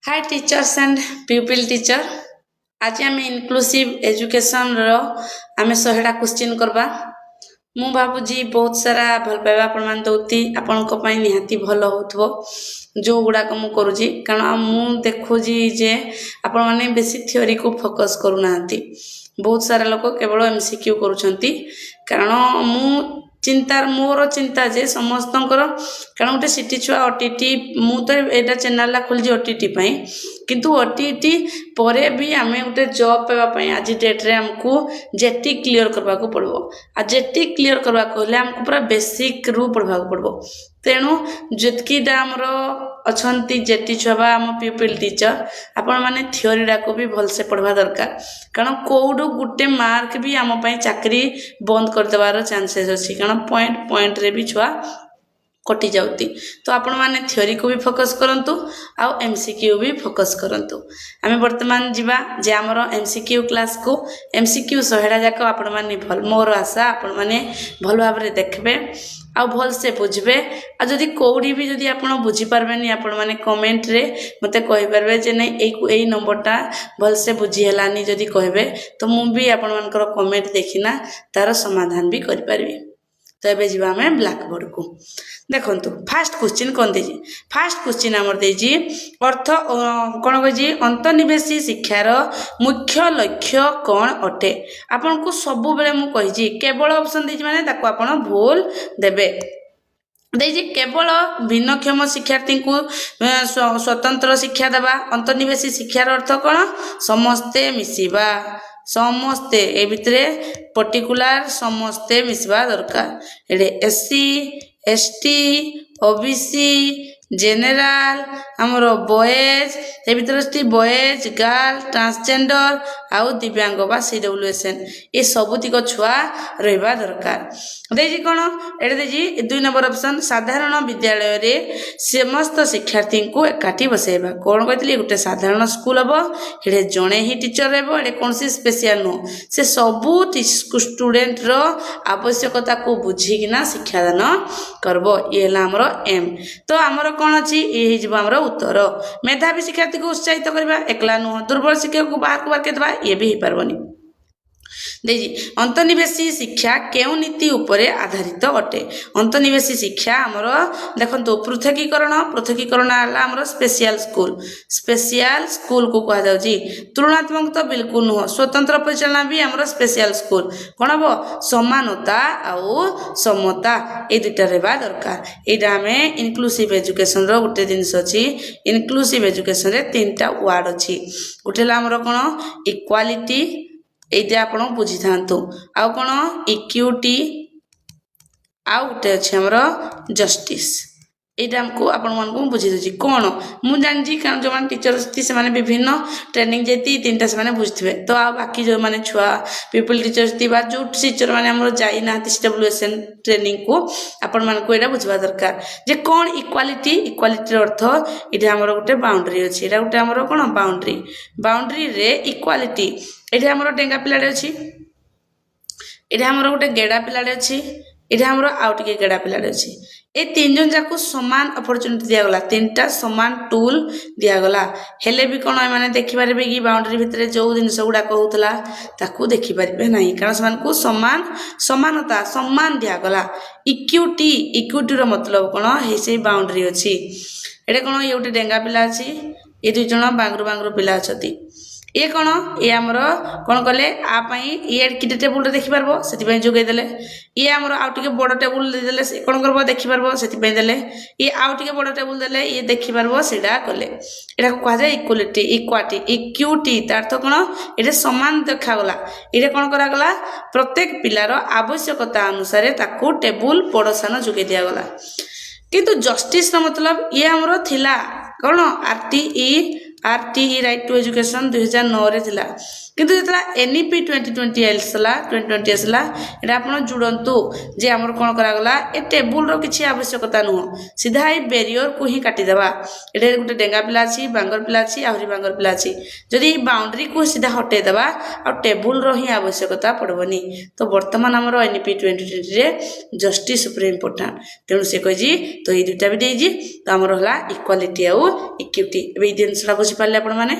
Hi teachers and people teacher आज आम inclusive education रो आम 100टा क्वेश्चन करबा मु भाबुजी बहुत सारा भल पाइबा आपण मान दउती आपण को पई निहाती भल होथबो जो गुडा को मु करूजी कारण मु देखुजी जे आपण माने बेसी थ्योरी को फोकस करू नाहंती बहुत सारा लोक केवल एमसीक्यू करूछंती कारण मु चिंतार मोर चिंता जे समस्त कारण गोटे सिटी छुआ ओटीटी मु तो एटा चैनल खोलजी ओटीटी पई किंतु ओटीटी परे भी आम गोटे जॉब पाइबा आज डेट रे हमको जेटी क्लियर करबा को पड़बो आ जेटी क्लियर करबा को ले हमको पूरा बेसिक रू पढ़बा को पड़बो तेणु जितकीटा आमर अछंती जेटी छुआ आम पीपल टीचर आपण माने थ्योरी डा को भी भल से पढ़वा दरकार कारण कोडू गुटे मार्क भी आम पई चाकरी बंद कर देवार चांसेस अछि कारण पॉइंट पॉइंट रे भी छुआ कटि जाउती तो आपण माने थ्योरी को भी फोकस करंतु आ एमसीक्यू भी फोकस करंतु आमे वर्तमान जीवा जे हमर एमसीक्यू क्लास को एमसीक्यू 100टा जाक आपण माने भल मोर आशा आपण माने भल भाबरे देखबे आ भल से बुझबे आ जदी कोडी भी जदी आपण बुझी पारबेनी आपण माने कमेंट रे मते कहि पारबे जे नै एई नंबरटा भल से बुझी हलानी जदी कहबे तो मु भी आपण मानकर कमेंट देखिना तार समाधान भी करि परबी तो एबे जीवा हमें ब्लैक बोर्ड को देखंतु फास्ट क्वेश्चन कोन देजी फास्ट क्वेश्चन हमर देजी अर्थ कोन कजी अंतर्निवेशी शिक्षार मुख्य लक्ष्य कोन अटे आपन को सब बेले मु कहिजी केवल ऑप्शन देजी माने ताको आपन भूल देबे देजी केवल भिन्नक्षम शिक्षार्थी को स्वतंत्र शिक्षा देबा अंतर्निवेशी शिक्षार अर्थ कोन समस्ते मिसिबा समस्ते ए भितरे पर्टिकुलर समस्ते मिसवा दरकार एडे एससी एसटी ओबीसी जेनरल हमर बॉयज ए भितरे बॉयज गर्ल ट्रांसजेंडर आउ दिव्यांग बा सीडब्ल्यूएसएन ए सबुतिक छुआ रहबा दरकार देजी कोन एडे देजी 2 नंबर ऑप्शन साधारण विद्यालय रे समस्त शिक्षार्थी को एकाठी बसेबा कोन कहतली गुटे साधारण स्कूल हबो एडे जणे ही टीचर रहबो एडे कोनसी स्पेशल नो से सबु स्टूडेंट रो आवश्यकता को बुझिकिना शिक्षादान करबो ये हला हमरो एम तो हमरो कोन अछि ए हिजबो हमरो उत्तर मेधावी शिक्षार्थी को उत्साहित करबा एकला नु दुर्बल शिक्षक को बाहर को बाहर के दबा ये भी ही पारबनी देजी अंतर्निवेशी शिक्षा केउ नीति उपरे आधारित अटे अंतर्निवेशी शिक्षा हमर देखंतो पृथकीकरण आला हमर स्पेशल स्कूल को कहा जाउजी तुलनात्मक तो बिल्कुल न स्वतंत्र परिचालन भी हमर स्पेशल स्कूल कोन हबो समानता आउ समता ए दुटा रहबा दरकार एडा हमें इनक्लूसिव एजुकेशन रो गुटे जिंस अछि इनक्लूसिव एजुकेशन रे तीनटा वर्ड अछि गुटेला हमर कोन इक्वालिटी एटा आपण बुझी थांतु आ कोन इक्विटी आ उटे अछि हमरो जस्टिस एटा हमको आपण मन को बुझी दछि कोन मु जानजी कारण जो मान टीचर थी से माने विभिन्न ट्रेनिंग जेती तीनटा से माने बुझथिबे तो आ बाकी जो माने छुआ पीपल टीचर्स थी बा जो टीचर माने हमरो जाई ना डब्ल्यूएसएन ट्रेनिंग को आपण मन को एटा बुझवा दरकार जे कोन इक्वालिटी अर्थ एटा हमरो गुटे बाउंड्री अछि एटा गुटे हमरो कोन बाउंड्री रे इक्वालिटी एटा हमरो डेंगा पिलाडे अछि एटा हमरो गुटे गेडा पिलाडे अछि एटा हमरो आउटिके गेडा पिलाडे अछि ए तीन जन जाको समान अपॉर्चुनिटी दिया गला तीनटा समान टूल दिया गला हेले भी कोन माने देखि पारबे कि बाउंड्री भितरे जो जिंस गुडा कहउतला ताकू देखि पारबे नाही कारण समान को समानता सम्मान दिया गला इक्विटी रो मतलब कोन हे से बाउंड्री अछि एडे कोन ये उटे डेंगा पिला अछि ए दुई जण बांगरू पिला अछती ये कोन ये हमरो कोन कले आ पई ये किटे टेबुल रे देखि पारबो सेति पई जोगै देले ये हमरो आउटिके बड़ टेबुल दे देले से कोन करबो देखि पारबो सेति पई देले ये आउटिके बड़ टेबुल देले ये देखि पारबो सेडा कले एटा को कहा जाय इक्विटी तार तो कोन एटे समान देखा गला एटे कोन करा गला प्रत्येक पिलार आवश्यकता अनुसार ताकू टेबुल पड़ोसान जोगै दिया गला किंतु जस्टिस नो मतलब ये हमरो थिला कोन आरटीई राइट टू एजुकेशन 2009 रे थिला किंतु जो एनईपी 2020 आसला 2020 आसला ये आप जोड़ू जे आमर कौन करागला ए टेबुल किसी आवश्यकता नुह सीधा ये बेरियर को ही काटिदेवा ये गोटे डेंगा पिला अच्छी बांगर पिला अच्छी आहरी बांगर पिला अच्छी जदि बाउंड्री को सीधा हटेदेवा आ टेबुल ही आवश्यकता पड़बनी तो बर्तमान आमर एनईपी 2020 रे जस्टिस सुपर इम्पोर्टाट तेणु से कही तो ये दुटा भी देजी तो आमर है इक्वालिटी आउ इक्विटी ए जिनसा बुझीपारे आपण मैंने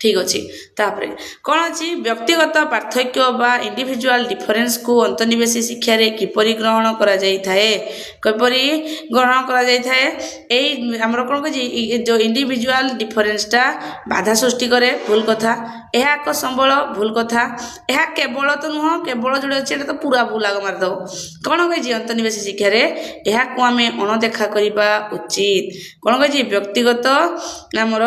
ठीक अच्छे तापर कौन अच्छी व्यक्तिगत पार्थक्य बा इंडिविजुअल डिफरेंस को अंतर्निवेशी शिक्षा रे किपरि ग्रहण करा जाई थाए किपरि ग्रहण करा जाई थाए एई हमर कोन कहि जो इंडिविजुअल डिफरेंसटा बाधा सृष्टि करे भूल कथा एहा एक संबल भूल कथा एहा केवल तो नुह केवल जोड़े अच्छे तो पूरा भूल आग मारद कौन कही अंतर्निवेशी शिक्षा रे एहा को आमे अणदेखा करबा उचित कौन कही व्यक्तिगत हमर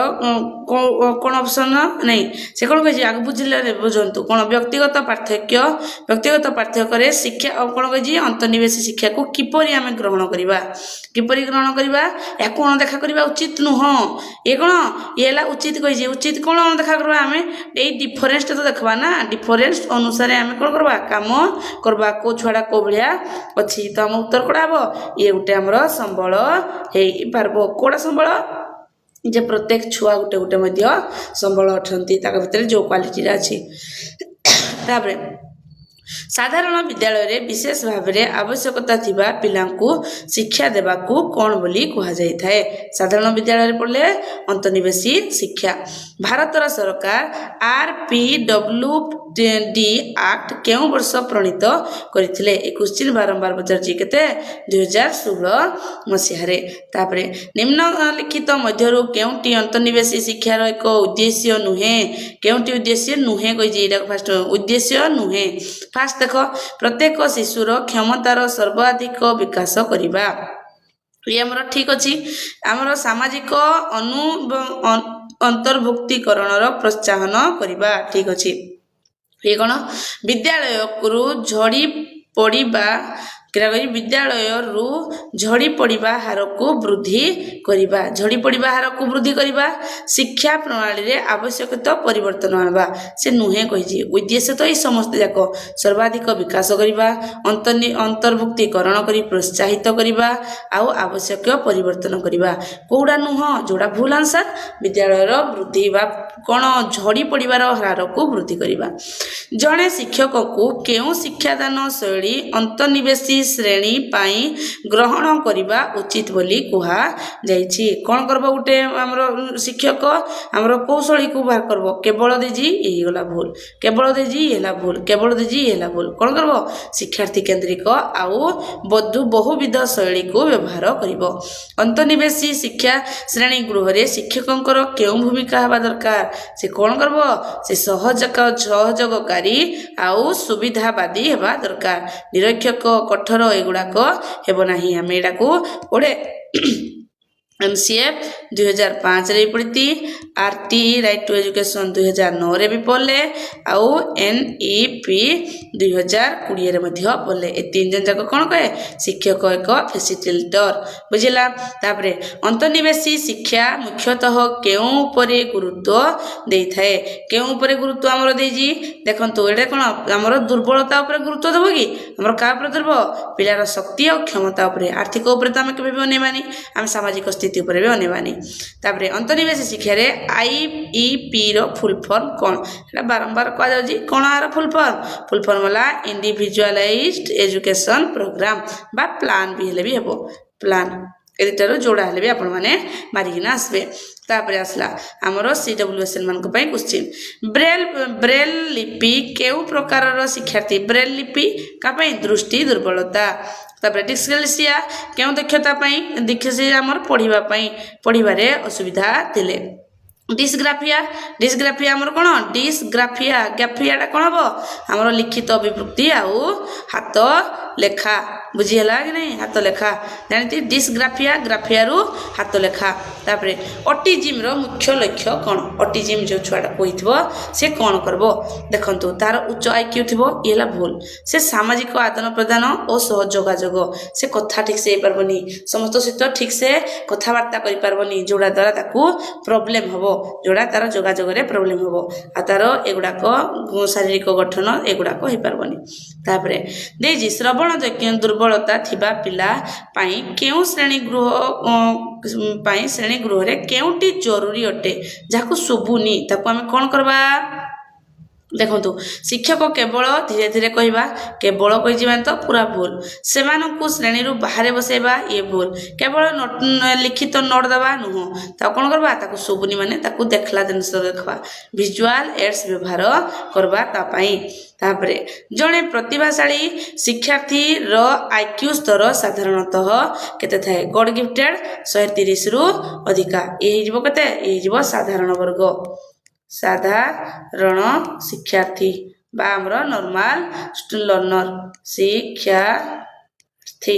कौन ऑप्शन नहीं से कौन कही आग बुझे बुझंतु कौन व्यक्तिगत पार्थक्य शिक्षा कौन कही अंतर्निवेशी शिक्षा को किपरि आमे ग्रहण करबा किपरि ग्रहण करबा या कौन देखा करबा उचित नुह ये कौन ये उचित कही उचित कौन देखा करबा आमे ए डिफरेंस तो देखबा ना डिफरेंस अनुसार आमे कौन करबा काम करबा को छुआड़ा को भलिया अछि तो हम उत्तर कोडा हबो ये गुटे हमरो संबल हे पारबो कोडा संबल जे प्रत्येक छुआ गुटे गुटे मध्य संबल अछंती ताका भितर जो क्वालिटी अछि ताबरे साधारण विद्यालय रे विशेष भाव में आवश्यकता थिबा पिलांकु शिक्षा देबाकू कौन बोली कहा जाई थाए साधारण विद्यालय रे पढ़ले अंतर्निवेशी शिक्षा भारतर सरकार RPWD एक्ट केउ वर्ष प्रणीत करथिले ए क्वेश्चन बारंबार पचारछि केते 2016 मसिया रे तापरे निम्नलिखित मध्यरु केउटी अंतर्निवेशी शिक्षार एक उद्देश्य नुहे केउटी उद्देश्य नुहे कहि जे एटा फर्स्ट उद्देश्य नुहे फास्ट देख प्रत्येक शिशुर क्षमतार सर्वाधिक विकास करिबा ये हमर ठीक अछि हमर सामाजिक अंतर्भुक्तिकरणर प्रोत्साहन करिबा ठीक अछि ये कौन विद्यालय को झड़ी पड़िबा विद्यालय रु झड़ी पड़िबा हार को वृद्धि करिबा झड़ी पड़िबा हार को वृद्धि करिबा शिक्षा प्रणाली रे आवश्यक परिवर्तन आनबा से नुहे कहि उद्देश्य तो ये समस्त जाक सर्वाधिक विकास करिबा अंतर्भुक्तिकरण करी प्रोत्साहित करिबा आउ आवश्यक परिवर्तन करिबा कोडा नुह जोड़ा भूल आंसर विद्यालय रो वृद्धि बा कौन झड़ी पड़िबार हार को वृद्धि करिबा जड़े शिक्षक को केउ शिक्षादान शैली अंतर्निवेशी श्रेणी पाई ग्रहण करिबा उचित बोली कहा जाइछि कौन करबो गुटे हमरो शिक्षक हमरो कौशली को बाहर करबो केवल देजी यही गला भूल केवल देजी एला भूल केवल देजी एला भूल कौन करबो शिक्षार्थी केंद्रिक आउ बहुविध शैली को व्यवहार करिबो अंतर्निवेशी शिक्षा श्रेणी गृह रे शिक्षकंकर केउ भूमिका हवा दरकार से कौन करबो से सहयोगकारी आउ सुविधावादी हेबा दरकार निरीक्षक कठोर एगुड़ाक हेब नाही आम एटा को पढ़े MCF 2005 रे पढ़ती RT राइट टू एजुकेशन 2009 रे भी पढ़ले आउ NEP 2020 रे मध्य पढ़ले ए तीन जन जाक कोन कहे शिक्षक एक फैसिलिटेटर बुझिला तापरे अंतर्निवेशी शिक्षा मुख्यतः केउ उपरे गुरुत्व देई थाए केउ उपरे गुरुत्व हमर देजी देखंतु एडे कोन हमर दुर्बलता उपरे गुरुत्व देबो कि हमर का उपरे देबो पिलार शक्ति और क्षमता उपरे आर्थिक उपरे त हम केबे भी अनेबानी हम सामाजिक स्थिति उपरे भी अनेबानी तापरे अंतर्निवेशी शिक्षा रे IEP रो फुल फॉर्म कोन एटा बारंबार कह जाउजी कोन आर फुल फॉर्म वाला इंडिविजुअलाइज्ड एजुकेशन प्रोग्राम बा प्लान भी हेले भी हेबो प्लान एटारो जोड़ा हेले भी आपण माने मारिकिना आसबे तापरे आसला हमरो CWSN मान को पई क्वेश्चन ब्रेल लिपि केउ प्रकार रो शिक्षार्थी ब्रेल लिपि का पई दृष्टि दुर्बलता तापरे डिस्ग्रेसिया केउ दक्षता पई डिस्ग्रेसिया हमर पढिबारे असुविधा थिले डिस्ग्राफिया हमर कोन ग्राफियाटा कोन हबो हमर लिखित विभक्ति आउ हाथ ଲେଖା ବୁଝିହେଲା କି ନାହିଁ ହାତ ଲେଖା ଜାଣିଛି ଡିସ୍ଗ୍ରାଫିଆ ଗ୍ରାଫିଆରୁ ହାତ ଲେଖା ତାପରେ ଅଟିଜିମ୍ର ମୁଖ୍ୟ ଲକ୍ଷ୍ୟ କ'ଣ ଅଟିଜିମ୍ ଯେଉଁ ଛୁଆଟା କହିଥିବ ସେ କ'ଣ କରିବ ଦେଖନ୍ତୁ ତାର ଉଚ୍ଚ IQ ଥିବ ଇଏ ହେଲା ଭୁଲ ସେ ସାମାଜିକ ଆଦାନ ପ୍ରଦାନ ଓ ସହ ଯୋଗାଯୋଗ ସେ କଥା ଠିକ୍ସେ ହେଇପାରିବନି ସମସ୍ତଙ୍କ ସହିତ ଠିକ୍ସେ କଥାବାର୍ତ୍ତା କରିପାରିବନି ଯେଉଁଟା ଦ୍ୱାରା ତାକୁ ପ୍ରୋବ୍ଲେମ୍ ହେବ ଯେଉଁଟା ତାର ଯୋଗାଯୋଗରେ ପ୍ରୋବ୍ଲେମ୍ ହେବ ଆଉ ତାର ଏଗୁଡ଼ାକ ଶାରୀରିକ ଗଠନ ଏଗୁଡ଼ାକ ହେଇପାରିବନି ତାପରେ ଦେଇଛି ଶ୍ରବଣ ଦୁର୍ବଳତା ଥିବା ପିଲା ପାଇଁ କେଉଁ ଶ୍ରେଣୀ ଗୃହରେ କେଉଁଟି ଜରୁରୀ ଅଟେ ଯାହାକୁ ଶୁଭୁନି ତାକୁ ଆମେ କ'ଣ କରିବା ଦେଖନ୍ତୁ ଶିକ୍ଷକ କେବଳ ଧୀରେ ଧୀରେ କହିବା କେବଳ କହିଯିବା ତ ପୁରା ଭୁଲ ସେମାନଙ୍କୁ ଶ୍ରେଣୀରୁ ବାହାରେ ବସାଇବା ଇଏ ଭୁଲ କେବଳ ଲିଖିତ ନୋଟ୍ ଦେବା ନୁହଁ ତାକୁ କ'ଣ କରିବା ତାକୁ ଶୁଭୁନି ମାନେ ତାକୁ ଦେଖିଲା ଜିନିଷ ଦେଖବା ଭିଜୁଆଲ ଏଡ୍ସ ବ୍ୟବହାର କରିବା ତା ପାଇଁ ତାପରେ ଜଣେ ପ୍ରତିଭାଶାଳୀ ଶିକ୍ଷାର୍ଥୀର IQ ସ୍ତର ସାଧାରଣତଃ କେତେ ଥାଏ ଗଡ୍ ଗିଫ୍ଟେଡ୍ 130ରୁ ଅଧିକା ଇଏ ହେଇଯିବ କେତେ ଇଏ ହେଇଯିବ ସାଧାରଣ ବର୍ଗ ସାଧାରଣ ଶିକ୍ଷାର୍ଥୀ ବା ଆମର ନର୍ମାଲ ଲର୍ଣ୍ଣର ଶିକ୍ଷାର୍ଥୀ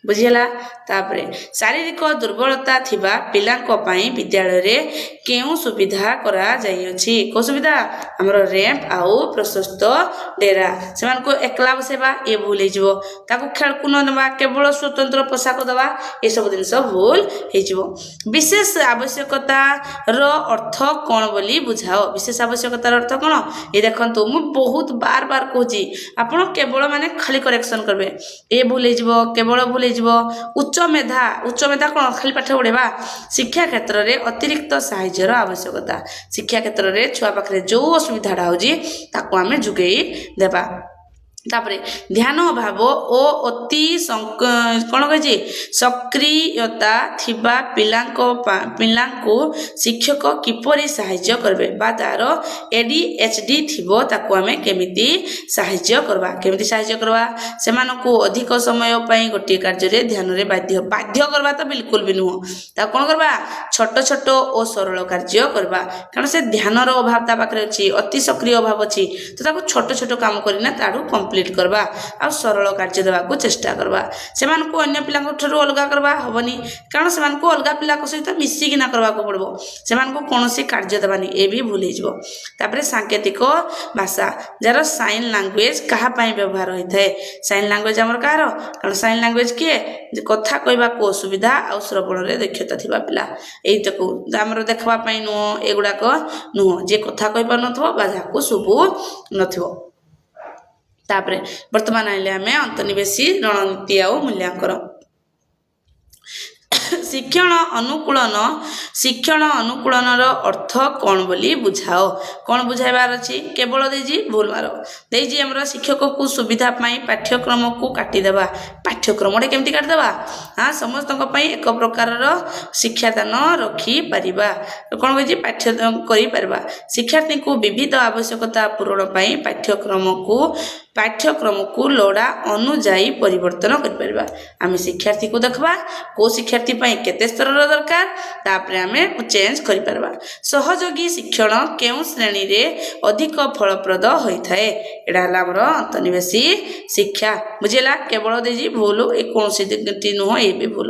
ବୁଝିହେଲା ତାପରେ ଶାରୀରିକ ଦୁର୍ବଳତା ଥିବା ପିଲାଙ୍କ ପାଇଁ ବିଦ୍ୟାଳୟରେ କେଉଁ ସୁବିଧା କରାଯାଇଅଛି କେଉଁ ସୁବିଧା ଆମର ରେମ୍ପ ଆଉ ପ୍ରଶସ୍ତ ଡେରା ସେମାନଙ୍କୁ ଏକଲା ବସାଇବା ଏ ଭୁଲ ହେଇଯିବ ତାକୁ ଖେଳକୁ ନ ନେବା କେବଳ ସ୍ୱତନ୍ତ୍ର ପୋଷାକ ଦେବା ଏସବୁ ଜିନିଷ ଭୁଲ ହେଇଯିବ ବିଶେଷ ଆବଶ୍ୟକତାର ଅର୍ଥ କ'ଣ ବୋଲି ବୁଝାଅ ବିଶେଷ ଆବଶ୍ୟକତାର ଅର୍ଥ କ'ଣ ଏ ଦେଖନ୍ତୁ ମୁଁ ବହୁତ ବାର କହୁଛି ଆପଣ କେବଳ ମାନେ ଖାଲି କରେକ୍ସନ କରିବେ ଏ ଭୁଲ ହେଇଯିବ କେବଳ ଭୁଲ ଉଚ୍ଚ ମେଧା କ'ଣ ଖାଲି ପାଠ ପଢ଼େଇବା ଶିକ୍ଷା କ୍ଷେତ୍ରରେ ଅତିରିକ୍ତ ସାହାଯ୍ୟର ଆବଶ୍ୟକତା ଶିକ୍ଷା କ୍ଷେତ୍ରରେ ଛୁଆ ପାଖରେ ଯେଉଁ ଅସୁବିଧାଟା ହେଉଛି ତାକୁ ଆମେ ଯୋଗାଇ ଦେବା ତାପରେ ଧ୍ୟାନ ଅଭାବ ଓ ଅତି କ'ଣ କହିଛି ସକ୍ରିୟତା ଥିବା ପିଲାଙ୍କୁ ଶିକ୍ଷକ କିପରି ସାହାଯ୍ୟ କରିବେ ବା ତାର ADHD ଥିବ ତାକୁ ଆମେ କେମିତି ସାହାଯ୍ୟ କରିବା ସେମାନଙ୍କୁ ଅଧିକ ସମୟ ପାଇଁ ଗୋଟିଏ କାର୍ଯ୍ୟରେ ଧ୍ୟାନରେ ବାଧ୍ୟ କରିବା ତ ବିଲକୁଲ ବି ନୁହଁ ତାକୁ କ'ଣ କରିବା ଛୋଟ ଛୋଟ ଓ ସରଳ କାର୍ଯ୍ୟ କରିବା କାରଣ ସେ ଧ୍ୟାନର ଅଭାବ ତା ପାଖରେ ଅଛି ଅତି ସକ୍ରିୟ ଅଭାବ ଅଛି ତ ତାକୁ ଛୋଟ ଛୋଟ କାମ କରିନା ତାଠୁ କମ୍ପ୍ଲିଟ୍ କରିବା ଆଉ ସରଳ କାର୍ଯ୍ୟ ଦେବାକୁ ଚେଷ୍ଟା କରିବା ସେମାନଙ୍କୁ ଅନ୍ୟ ପିଲାଙ୍କ ଠାରୁ ଅଲଗା କରିବା ହେବନି କାରଣ ସେମାନଙ୍କୁ ଅଲଗା ପିଲାଙ୍କ ସହିତ ମିଶିକିନା କରିବାକୁ ପଡ଼ିବ ସେମାନଙ୍କୁ କୌଣସି କାର୍ଯ୍ୟ ଦେବାନି ଏ ବି ଭୁଲ ହେଇଯିବ ତାପରେ ସାଙ୍କେତିକ ଭାଷା ଯାହାର ସାଇନ୍ ଲାଙ୍ଗୁଏଜ କାହା ପାଇଁ ବ୍ୟବହାର ହୋଇଥାଏ ସାଇନ୍ ଲାଙ୍ଗୁଏଜ ଆମର କାହାର କାରଣ ସାଇନ୍ ଲାଙ୍ଗୁଏଜ କିଏ କଥା କହିବାକୁ ଅସୁବିଧା ଆଉ ଶ୍ରବଣରେ ଦକ୍ଷତା ଥିବା ପିଲା ଏଇଟାକୁ ଆମର ଦେଖିବା ପାଇଁ ନୁହଁ ଏଗୁଡ଼ାକ ନୁହଁ ଯିଏ କଥା କହିପାରୁନଥିବ ବା ଯାହାକୁ ଶୁଭୁ ନଥିବ ତାପରେ ବର୍ତ୍ତମାନ ଆଇଲେ ଆମେ ଅନ୍ତର୍ନିବେଶୀ ରଣନୀତି ଆଉ ମୂଲ୍ୟାଙ୍କନ ଶିକ୍ଷଣ ଅନୁକୂଳନର ଅର୍ଥ କ'ଣ ବୋଲି ବୁଝାଅ କ'ଣ ବୁଝାଇବାର ଅଛି କେବଳ ଦେଇଛି ଭୁଲ ମାର ଦେଇଛି ଆମର ଶିକ୍ଷକକୁ ସୁବିଧା ପାଇଁ ପାଠ୍ୟକ୍ରମକୁ କାଟିଦେବା ପାଠ୍ୟକ୍ରମଟେ କେମିତି କାଟିଦେବା ସମସ୍ତଙ୍କ ପାଇଁ ଏକ ପ୍ରକାରର ଶିକ୍ଷାଦାନ ରଖିପାରିବା କ'ଣ କହିଛି ପାଠ୍ୟ କରିପାରିବା ଶିକ୍ଷାର୍ଥୀଙ୍କୁ ବିବିଧ ଆବଶ୍ୟକତା ପୂରଣ ପାଇଁ ପାଠ୍ୟକ୍ରମକୁ ଲୋଡ଼ା ଅନୁଯାୟୀ ପରିବର୍ତ୍ତନ କରିପାରିବା ଆମେ ଶିକ୍ଷାର୍ଥୀକୁ ଦେଖିବା କେଉଁ ଶିକ୍ଷାର୍ଥୀ ପାଇଁ କେତେ ସ୍ତରର ଦରକାର ତାପରେ ଆମେ ଚେଞ୍ଜ କରିପାରିବା ସହଯୋଗୀ ଶିକ୍ଷଣ କେଉଁ ଶ୍ରେଣୀରେ ଅଧିକ ଫଳପ୍ରଦ ହୋଇଥାଏ ଏଇଟା ହେଲା ଆମର ଅନ୍ତର୍ନିବେଶୀ ଶିକ୍ଷା ବୁଝିଲା କେବଳ ଦେଇଛି ଭୁଲ ଏ କୌଣସି ନୁହଁ ଏ ବି ଭୁଲ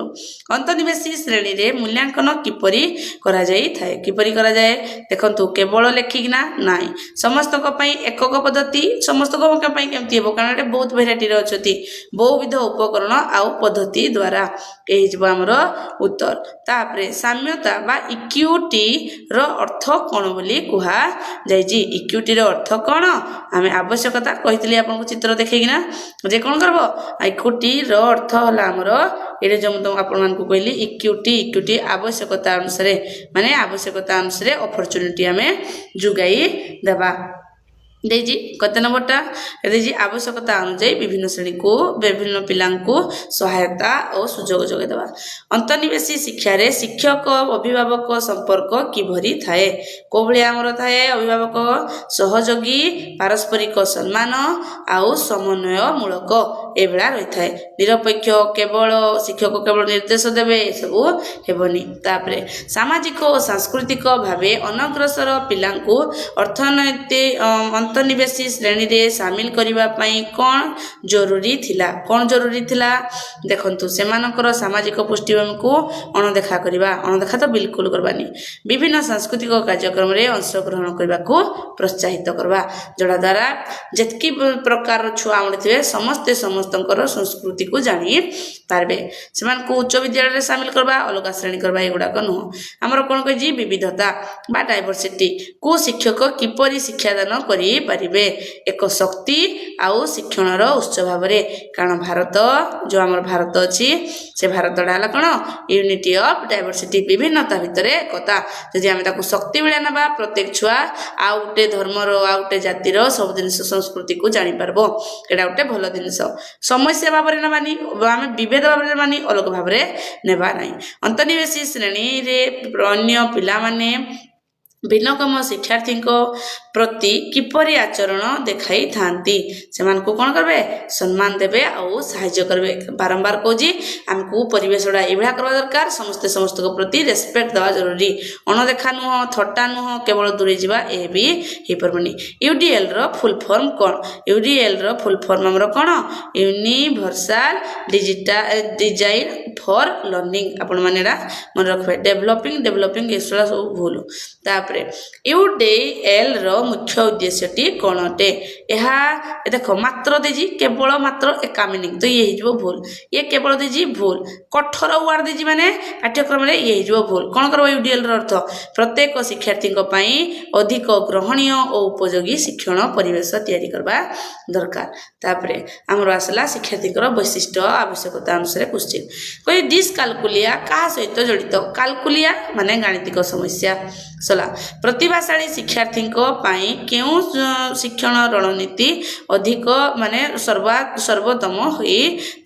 ଅନ୍ତର୍ନିବେଶୀ ଶ୍ରେଣୀରେ ମୂଲ୍ୟାଙ୍କନ କିପରି କରାଯାଇଥାଏ କିପରି କରାଯାଏ ଦେଖନ୍ତୁ କେବଳ ଲେଖିକିନା ନାହିଁ ସମସ୍ତଙ୍କ ପାଇଁ ଏକକ ପଦ୍ଧତି ସମସ୍ତଙ୍କ ପାଇଁ କେମିତି ହେବ କାରଣ ଏଠି ବହୁତ ଭେରାଇଟିର ଅଛନ୍ତି ବହୁବିଧ ଉପକରଣ ଆଉ ପଦ୍ଧତି ଦ୍ୱାରା ହେଇଯିବ ଆମର ଉତ୍ତର ତାପରେ ସାମ୍ୟତା ବା ଇକ୍ୟୁଟିର ଅର୍ଥ କ'ଣ ବୋଲି କୁହାଯାଇଛି ଇକ୍ୟୁଟିର ଅର୍ଥ କ'ଣ ଆମେ ଆବଶ୍ୟକତା କହିଥିଲି ଆପଣଙ୍କୁ ଚିତ୍ର ଦେଖେଇକିନା ଯେ କ'ଣ କରିବ ଇକ୍ୟୁଟିର ଅର୍ଥ ହେଲା ଆମର ଏଇଟା ଯେଉଁ ଆପଣମାନଙ୍କୁ କହିଲି ଇକ୍ୟୁଟି ଆବଶ୍ୟକତା ଅନୁସାରେ ମାନେ ଆବଶ୍ୟକତା ଅନୁସାରେ ଅପରଚୁନିଟି ଆମେ ଯୋଗାଇ ଦେବା ଦେଇଛି କେତେ ନମ୍ବରଟା ଦେଇଛି ଆବଶ୍ୟକତା ଅନୁଯାୟୀ ବିଭିନ୍ନ ଶ୍ରେଣୀକୁ ବିଭିନ୍ନ ପିଲାଙ୍କୁ ସହାୟତା ଓ ସୁଯୋଗ ଯୋଗାଇ ଦେବା ଅନ୍ତର୍ନିବେଶୀ ଶିକ୍ଷାରେ ଶିକ୍ଷକ ଅଭିଭାବକ ସମ୍ପର୍କ କିଭଳି ଥାଏ କେଉଁ ଭଳିଆ ଆମର ଥାଏ ଅଭିଭାବକ ସହଯୋଗୀ ପାରସ୍ପରିକ ସମ୍ମାନ ଆଉ ସମନ୍ୱୟମୂଳକ ଏଭଳିଆ ରହିଥାଏ ନିରପେକ୍ଷ କେବଳ ଶିକ୍ଷକ କେବଳ ନିର୍ଦ୍ଦେଶ ଦେବେ ଏସବୁ ହେବନି ତାପରେ ସାମାଜିକ ଓ ସାଂସ୍କୃତିକ ଭାବେ ଅନଗ୍ରସର ପିଲାଙ୍କୁ अंतर्निवेशी श्रेणी रे सामिल करिबा पई कोन जरूरी थिला देखंतु सेमानकर सामाजिक पृष्ठभूमि को अणदेखा करिबा अणदेखा तो बिल्कुल करबानी विभिन्न सांस्कृतिक कार्यक्रम रे अंशग्रहण करबा को प्रोत्साहित करबा जोड़ा द्वारा जेतकी प्रकार छुआ आउथिबे समस्तंकर संस्कृति को जानी पारबे सेमान को उच्च विद्यालय रे शामिल करबा अलग श्रेणी करबा एगुडा को नु हमर कोन कहि विविधता बा डाइवर्सिटी को शिक्षक किपरि शिक्षादान करि परिबे एक शक्ति आउ शिक्षण रो उत्सव भाव रे कारण भारत जो हमर भारत अछि से भारत डाला कोन यूनिटी ऑफ डाइवर्सिटी विभिन्नता भितरे एकता जदि हम ताको शक्ति बेला नबा प्रत्येक छुआ आ उटे धर्म रो आ उटे जाति रो सब दिन संस्कृति को जानि परबो एडा उटे भलो जिनिस समस्या भाव रे नबानी हम विभेद भाव रे मानी अलग भाव रे नेबा नै अंतर्निवेशी श्रेणी रे अन्य पिला माने भिन्नक्षम शिक्षार्थी प्रति किपरि आचरण देखाई थांती सेमान को कोन करबे सम्मान देबे आउ सहाय्य करबे बारंबार कहूजी हमको परिवेशडा एभा करबा दरकार समस्त को प्रति रेस्पेक्ट देवा जरूरी अणदेखा नुह थट्टा नुह केवल दूरे जीवा ए भी हे परबनी यूडीएल रो फुल फॉर्म कोन यूडीएल रो फुल फॉर्म हमरो कोन यूनिवर्सल डिजाइन फॉर लर्निंग आपण मानेडा मन रखबे डेवलपिंग इसला सब भूल तापरे यूडीएल रो मुख्य उद्देश्यटी कोन अटे एहा देखो मात्र देजी केवल मात्र एका मीनिंग तो ये हिजबो भूल ये केवल देजी भूल कठोर वर्ड देजी माने पाठ्यक्रम रे ये हिजबो भूल कोन करबो यूडीएल रो अर्थ प्रत्येक शिक्षार्थी को पई अधिक ग्रहणीय और उपयोगी शिक्षण परिवेश तयारी करबा दरकार तापरे हमरो आसला शिक्षार्थी को वैशिष्ट्य आवश्यकता अनुसार क्वेश्चन कोई डिसकाल्कुलिया का सहित जड़ित काल्कुलिया माने गाणितिक समस्या सला प्रतिभाशाली शिक्षार्थी को पाई केउ शिक्षण रणनीति अधिक माने सर्वोत्तम होई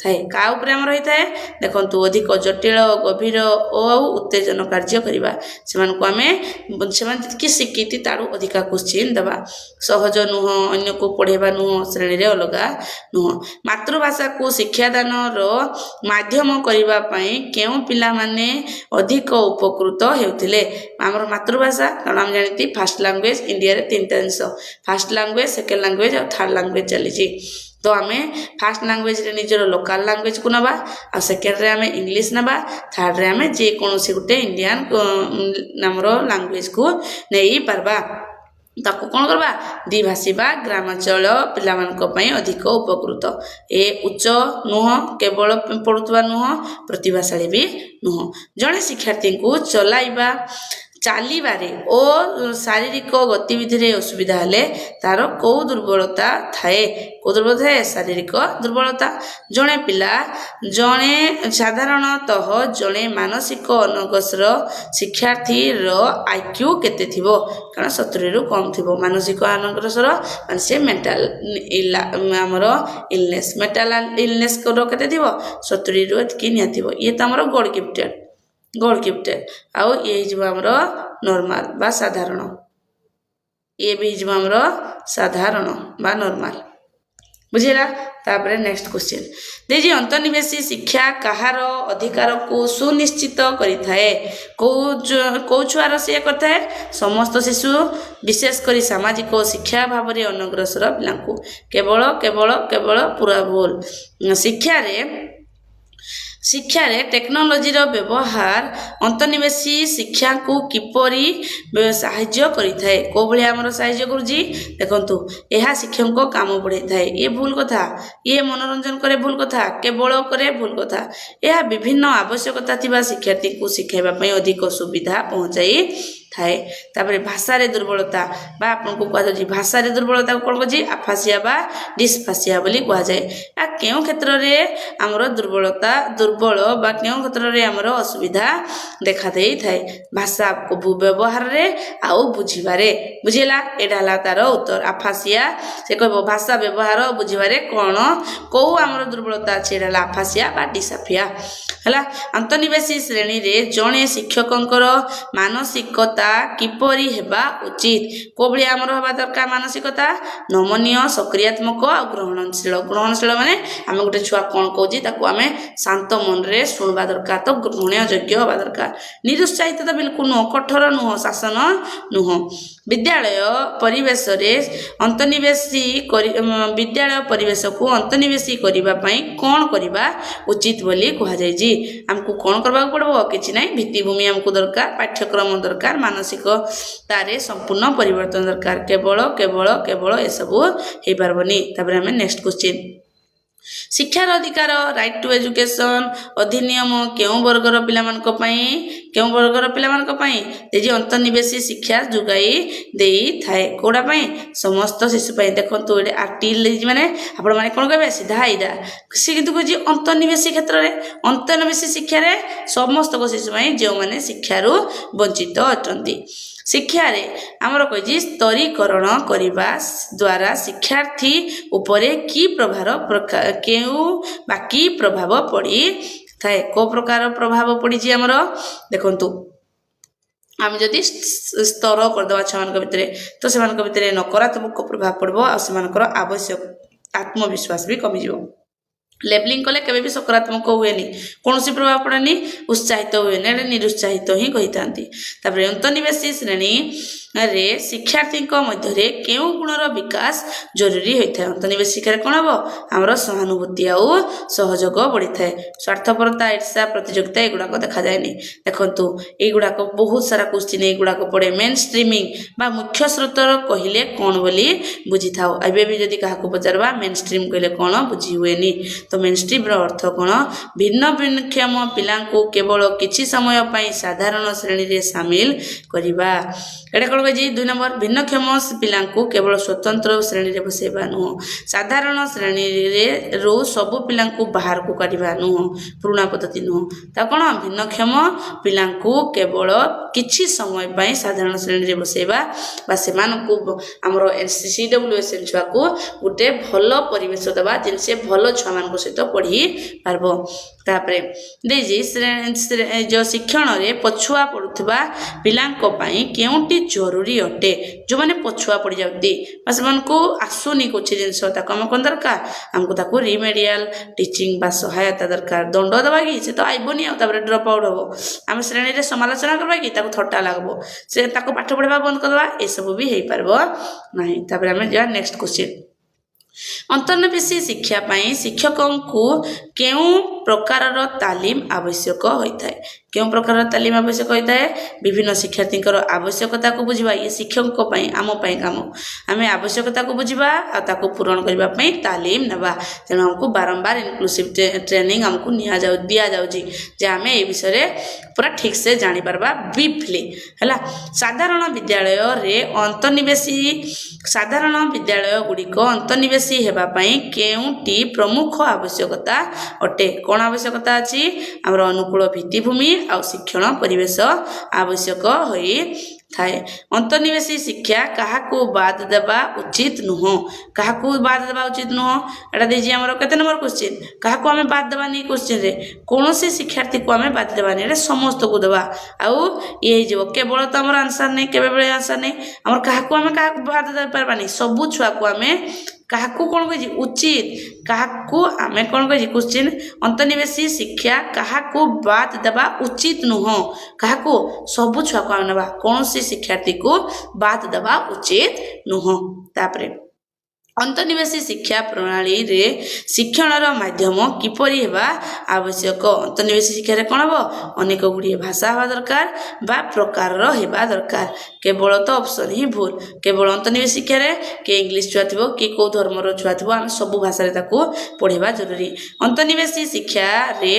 थाए का ऊपर हमर होई थाए देखंतु अधिक जटिल गभीर और उत्तेजन कार्य करिबा सेमान को हमें सेमान की शिक्षित तारु अधिक क्वेश्चन दबा सहज नुह अन्य को पढ़ेबा नुह श्रेणी रे अलगा नुह मातृभाषा को शिक्षादान रो माध्यम करिबा पई केउ पिला माने अधिक उपकृत हेउथिले हमर मातृभाषा कारण हम जानती फर्स्ट लैंग्वेज इंडिया रे तीनटा जिंस फर्स्ट लैंग्वेज सेकंड लैंग्वेज और थर्ड लैंग्वेज चली छी तो हमें फर्स्ट लैंग्वेज रे निजर लोकल लैंग्वेज को नबा आ सेकंड रे हमें इंग्लिश नबा थर्ड रे हमें जे कोनोसी गुटे इंडियन नामरो लैंग्वेज को नेई परबा ताको कोन करबा द्विभाषी बा ग्रामांचल पिलामानक पई अधिक उपकृत ए उच्च नुह केवल पढुतबा नुह प्रतिभाशाली भी नुह जणे शिक्षार्थी को चलाइबा चालीबारे ओ शारीरिक गतिविधि रे असुविधा हेले तार को दुर्बलता थाए शारीरिक दुर्बलता जणे पिला जणे साधारणतः जणे मानसिक अनगसर शिक्षार्थी रो आईक्यू केते थिबो कारण 70 रु कम थिबो मानसिक अनगसर माने से मेंटल हमरो इलनेस मेंटल इलनेस को केते थिबो 70 रु एतकी निया थिबो ये त हमरो गॉड गिफ्टेड आउ ये हिजबो हमरो नॉर्मल बा साधारण ये भी हिजबो हमरो साधारण बा नॉर्मल बुझिला तापरे नेक्स्ट क्वेश्चन देजी अंतर्निवेशी शिक्षा कहार अधिकार को सुनिश्चित करि थाए को छुआर से करथाए समस्त शिशु विशेष करी सामाजिक शिक्षा भाव रे अनग्रसर पिलांकु केवल पूरा भूल शिक्षा रे टेक्नोलोजी रो व्यवहार अंतर्निवेशी शिक्षा को किपरि सहाय्य करि थाए को भली हमर सहाय्य गुरुजी देखंतु एहा शिक्षक को काम बढ़े थाए ये भूल कथा ये मनोरंजन करे भूल कथा केवल करे भूल कथा एहा विभिन्न आवश्यकता थिबा शिक्षार्थी को शिखाइबा पई अधिक सुविधा पहुंचाई थाए तापरे भाषा रे दुर्बलता बा आपन को कह जी भाषा रे दुर्बलता को कोन कजी आफासिया बा डिस्फासिया बोली कह जाए आ केउ क्षेत्र रे हमरो दुर्बल बा केउ क्षेत्र रे हमरो असुविधा देखा देई थाए भाषा को व्यवहार रे आउ बुझिबारे बुझिला एडाला तार उत्तर आफासिया से कहबो भाषा व्यवहार बुझिबारे कोन को हमरो दुर्बलता अछि एडाला आफासिया बा डिस्फासिया ହେଲା। ଅନ୍ତର୍ନିବେଶୀ ଶ୍ରେଣୀରେ ଜଣେ ଶିକ୍ଷକଙ୍କର ମାନସିକତା କିପରି ହେବା ଉଚିତ? କୋଉ ଭଳିଆ ଆମର ହେବା ଦରକାର ମାନସିକତା? ନମନୀୟ, ସକ୍ରିୟାତ୍ମକ ଆଉ ଗ୍ରହଣଶୀଳ। ଗ୍ରହଣଶୀଳ ମାନେ ଆମେ ଗୋଟେ ଛୁଆ କ'ଣ କହୁଛି ତାକୁ ଆମେ ଶାନ୍ତ ମନରେ ଶୁଣିବା ଦରକାର, ତ ଗ୍ରହଣୀୟ ଯୋଗ୍ୟ ହେବା ଦରକାର। ନିରୁତ୍ସାହିତ ତ ବିଲକୁଲ ନୁହଁ, କଠୋର ନୁହଁ, ଶାସନ ନୁହଁ। ବିଦ୍ୟାଳୟ ପରିବେଶରେ ବିଦ୍ୟାଳୟ ପରିବେଶକୁ ଅନ୍ତର୍ନିବେଶୀ କରିବା ପାଇଁ କ'ଣ କରିବା ଉଚିତ ବୋଲି କୁହାଯାଇଛି? ଆମକୁ କ'ଣ କରିବାକୁ ପଡ଼ିବ? କିଛି ନାହିଁ, ଭିତ୍ତିଭୂମି ଆମକୁ ଦରକାର, ପାଠ୍ୟକ୍ରମ ଦରକାର, ମାନସିକତାରେ ସମ୍ପୂର୍ଣ୍ଣ ପରିବର୍ତ୍ତନ ଦରକାର। କେବଳ ଏସବୁ ହେଇପାରିବନି। ତାପରେ ଆମେ ନେକ୍ସଟ କ୍ୱେଶ୍ଚିନ୍। ଶିକ୍ଷାର ଅଧିକାର ରାଇଟ୍ ଟୁ ଏଜୁକେସନ୍ ଅଧିନିୟମ କେଉଁ ବର୍ଗର ପିଲାମାନଙ୍କ ପାଇଁ ଯେ ଅନ୍ତର୍ନିବେଶୀ ଶିକ୍ଷା ଯୋଗାଇ ଦେଇଥାଏ? କୋଉଟା ପାଇଁ? ସମସ୍ତ ଶିଶୁ ପାଇଁ। ଦେଖନ୍ତୁ ଏଇଟା ଆର୍ଟିକଲ ମାନେ ଆପଣମାନେ କ'ଣ କହିବେ? ସିଧା ଏଇଟା ସେ କିନ୍ତୁ କହୁଛି ଅନ୍ତର୍ନିବେଶୀ କ୍ଷେତ୍ରରେ, ଅନ୍ତର୍ନିବେଶୀ ଶିକ୍ଷାରେ ସମସ୍ତଙ୍କ ଶିଶୁ ପାଇଁ ଯେଉଁମାନେ ଶିକ୍ଷାରୁ ବଞ୍ଚିତ ଅଛନ୍ତି। ଶିକ୍ଷାରେ ଆମର କହିଛି ସ୍ତରୀକରଣ କରିବା ଦ୍ୱାରା ଶିକ୍ଷାର୍ଥୀ ଉପରେ କି ପ୍ରଭାବ ପଡ଼ିଥାଏ? କେଉଁ ପ୍ରକାର ପ୍ରଭାବ ପଡ଼ିଛି ଆମର? ଦେଖନ୍ତୁ ଆମେ ଯଦି ସ୍ତର କରିଦେବା ଛୁଆମାନଙ୍କ ଭିତରେ ତ ସେମାନଙ୍କ ଭିତରେ ନକାରାତ୍ମକ ପ୍ରଭାବ ପଡ଼ିବ ଆଉ ସେମାନଙ୍କର ଆତ୍ମବିଶ୍ୱାସ ବି କମିଯିବ। ଲେବଲିଂ କଲେ କେବେ ବି ସକାରାତ୍ମକ ହୁଏନି, କୌଣସି ପ୍ରଭାବ ପଡ଼େନି, ଉତ୍ସାହିତ ହୁଏନି, ଏଇଟା ନିରୁତ୍ସାହିତ ହିଁ କହିଥାନ୍ତି। ତାପରେ ଅନ୍ତର୍ନିବେଶୀ ଶ୍ରେଣୀରେ ଶିକ୍ଷାର୍ଥୀଙ୍କ ମଧ୍ୟରେ କେଉଁ ଗୁଣର ବିକାଶ ଜରୁରୀ ହୋଇଥାଏ? ଅନ୍ତର୍ନିବେଶୀ ଶିକ୍ଷାରେ କ'ଣ ହେବ? ଆମର ସହାନୁଭୂତି ଆଉ ସହଯୋଗ ବଢ଼ିଥାଏ। ସ୍ୱାର୍ଥପରତା, ଈର୍ଷା, ପ୍ରତିଯୋଗିତା ଏଗୁଡ଼ାକ ଦେଖାଯାଏନି। ଦେଖନ୍ତୁ ଏଇଗୁଡ଼ାକ ବହୁତ ସାରା କ୍ୱେଶ୍ଚିନ୍ ଏଗୁଡ଼ାକ ପଡ଼େ। ମେନ୍ ଷ୍ଟ୍ରିମିଂ ବା ମୁଖ୍ୟ ସ୍ରୋତର କହିଲେ କ'ଣ ବୋଲି ବୁଝିଥାଉ। ଏବେ ବି ଯଦି କାହାକୁ ପଚାରିବା ମେନ୍ ଷ୍ଟ୍ରିମ୍ କହିଲେ କ'ଣ ବୁଝି ହୁଏନି। ତ ମେନ୍ ଷ୍ଟ୍ରିମ୍ର ଅର୍ଥ କ'ଣ? ଭିନ୍ନକ୍ଷମ ପିଲାଙ୍କୁ କେବଳ କିଛି ସମୟ ପାଇଁ ସାଧାରଣ ଶ୍ରେଣୀରେ ସାମିଲ କରିବା। ଏଇଟା କ'ଣ କହିଛି? 2 ନମ୍ବର, ଭିନ୍ନକ୍ଷମ ପିଲାଙ୍କୁ କେବଳ ସ୍ୱତନ୍ତ୍ର ଶ୍ରେଣୀରେ ବସାଇବା ନୁହଁ, ସାଧାରଣ ଶ୍ରେଣୀରୁ ସବୁ ପିଲାଙ୍କୁ ବାହାରକୁ କାଢ଼ିବା ନୁହଁ, ପୁରୁଣା ପଦ୍ଧତି ନୁହଁ। ତା କ'ଣ? ଭିନ୍ନକ୍ଷମ ପିଲାଙ୍କୁ କେବଳ କିଛି ସମୟ ପାଇଁ ସାଧାରଣ ଶ୍ରେଣୀରେ ବସାଇବା ବା ସେମାନଙ୍କୁ ଆମର CWSM ଛୁଆକୁ ଗୋଟେ ଭଲ ପରିବେଶ ଦେବା, ଯେମିତି ସେ ଭଲ ଛୁଆମାନଙ୍କ ସହିତ ପଢ଼ି ପାରିବ। ତାପରେ ଦେଇଛି ଯେଉଁ ଶିକ୍ଷଣରେ ପଛୁଆ ପଡ଼ୁଥିବା ପିଲାଙ୍କ ପାଇଁ କେଉଁଟି ଜରୁରୀ ଅଟେ? ଯେଉଁମାନେ ପଛୁଆ ପଡ଼ିଯାନ୍ତି ବା ସେମାନଙ୍କୁ ଆସୁନି କିଛି ଜିନିଷ, ତାକୁ ଆମେ କ'ଣ ଦରକାର? ଆମକୁ ତାକୁ ରିମେଡ଼ିଆଲ ଟିଚିଂ ବା ସହାୟତା ଦରକାର। ଦଣ୍ଡ ଦେବା କି? ସେ ତ ଆଇବନି ଆଉ ତାପରେ ଡ୍ରପ୍ ଆଉଟ୍ ହେବ। ଆମେ ଶ୍ରେଣୀରେ ସମାଲୋଚନା କରିବା କି? ତାକୁ ଥଟ୍ଟା ଲାଗିବ, ସେ ତାକୁ ପାଠ ପଢ଼ିବା ବନ୍ଦ କରିଦେବା, ଏସବୁ ବି ହେଇପାରିବ ନାହିଁ। ତାପରେ ଆମେ ଯିବା ନେକ୍ସଟ କ୍ୱେଶ୍ଚିନ୍। ଅନ୍ତର୍ନିବେଶୀ ଶିକ୍ଷା ପାଇଁ ଶିକ୍ଷକଙ୍କୁ କେଉଁ ପ୍ରକାରର ତାଲିମ ଆବଶ୍ୟକ ହୋଇଥାଏ? କେଉଁ ପ୍ରକାରର ତାଲିମ ଆବଶ୍ୟକ ହୋଇଥାଏ? ବିଭିନ୍ନ ଶିକ୍ଷାର୍ଥୀଙ୍କର ଆବଶ୍ୟକତାକୁ ବୁଝିବା। ଇଏ ଶିକ୍ଷକଙ୍କ ପାଇଁ, ଆମ ପାଇଁ କାମ। ଆମେ ଆବଶ୍ୟକତାକୁ ବୁଝିବା ଆଉ ତାକୁ ପୂରଣ କରିବା ପାଇଁ ତାଲିମ ନେବା। ତେଣୁ ଆମକୁ ବାରମ୍ବାର ଇନକ୍ଲୁସିଭ୍ ଟ୍ରେନିଂ ଆମକୁ ଦିଆଯାଉଛି ଯେ ଆମେ ଏ ବିଷୟରେ ପୁରା ଠିକ୍ସେ ଜାଣିପାରିବା ବ୍ରିଫଲି, ହେଲା। ସାଧାରଣ ବିଦ୍ୟାଳୟଗୁଡ଼ିକ ଅନ୍ତର୍ନିବେଶୀ ହେବା ପାଇଁ କେଉଁଟି ପ୍ରମୁଖ ଆବଶ୍ୟକତା ଅଟେ? କ'ଣ ଆବଶ୍ୟକତା ଅଛି? ଆମର ଅନୁକୂଳ ଭିତ୍ତିଭୂମି ଆଉ ଶିକ୍ଷଣ ପରିବେଶ ଆବଶ୍ୟକ ହୋଇଥାଏ। ଅନ୍ତର୍ନିବେଶୀ ଶିକ୍ଷା କାହାକୁ ବାଦ ଦେବା ଉଚିତ ନୁହଁ? ଏଇଟା ଦେଇଛି ଆମର କେତେ ନମ୍ବର କ୍ୱେଶ୍ଚିନ୍? କାହାକୁ ଆମେ ବାଦ ଦେବାନି? କ୍ୱେଶ୍ଚିନ୍ରେ କୌଣସି ଶିକ୍ଷାର୍ଥୀକୁ ଆମେ ବାଦ ଦେବାନି, ଏଇଟା ସମସ୍ତଙ୍କୁ ଦେବା। ଆଉ ଇଏ ହେଇଯିବ କେବଳ ତ ଆମର ଆନ୍ସର ନାହିଁ, କେବେବେଳେ ଆନ୍ସର ନାହିଁ। ଆମର କାହାକୁ ବାଦ ଦେଇପାରିବାନି, ସବୁ ଛୁଆକୁ ଆମେ କାହାକୁ କ'ଣ କହିଛି? ଉଚିତ। କାହାକୁ ଆମେ କ'ଣ କହିଛି? କ୍ୱେଶ୍ଚିନ୍ ଅନ୍ତର୍ନିବେଶୀ ଶିକ୍ଷା କାହାକୁ ବାଦ ଦେବା ଉଚିତ ନୁହଁ? କାହାକୁ? ସବୁ ଛୁଆକୁ ଆମେ ନେବା, କୌଣସି ଶିକ୍ଷାର୍ଥୀକୁ ବାଦ ଦେବା ଉଚିତ ନୁହଁ। ତାପରେ ଅନ୍ତର୍ନିବେଶୀ ଶିକ୍ଷା ପ୍ରଣାଳୀରେ ଶିକ୍ଷଣର ମାଧ୍ୟମ କିପରି ହେବା ଆବଶ୍ୟକ? ଅନ୍ତର୍ନିବେଶୀ ଶିକ୍ଷାରେ କ'ଣ ହେବ? ଅନେକ ଗୁଡ଼ିଏ ଭାଷା ହେବା ଦରକାର ବା ପ୍ରକାରର ହେବା ଦରକାର। କେବଳ ତ ଅପସନ୍ ହିଁ ଭୁଲ। କେବଳ ଅନ୍ତର୍ନିବେଶୀ ଶିକ୍ଷାରେ କିଏ ଇଂଲିଶ ଛୁଆ ଥିବ, କିଏ କେଉଁ ଧର୍ମର ଛୁଆ ଥିବ, ଆମେ ସବୁ ଭାଷାରେ ତାକୁ ପଢ଼ାଇବା ଜରୁରୀ। ଅନ୍ତର୍ନିବେଶୀ ଶିକ୍ଷାରେ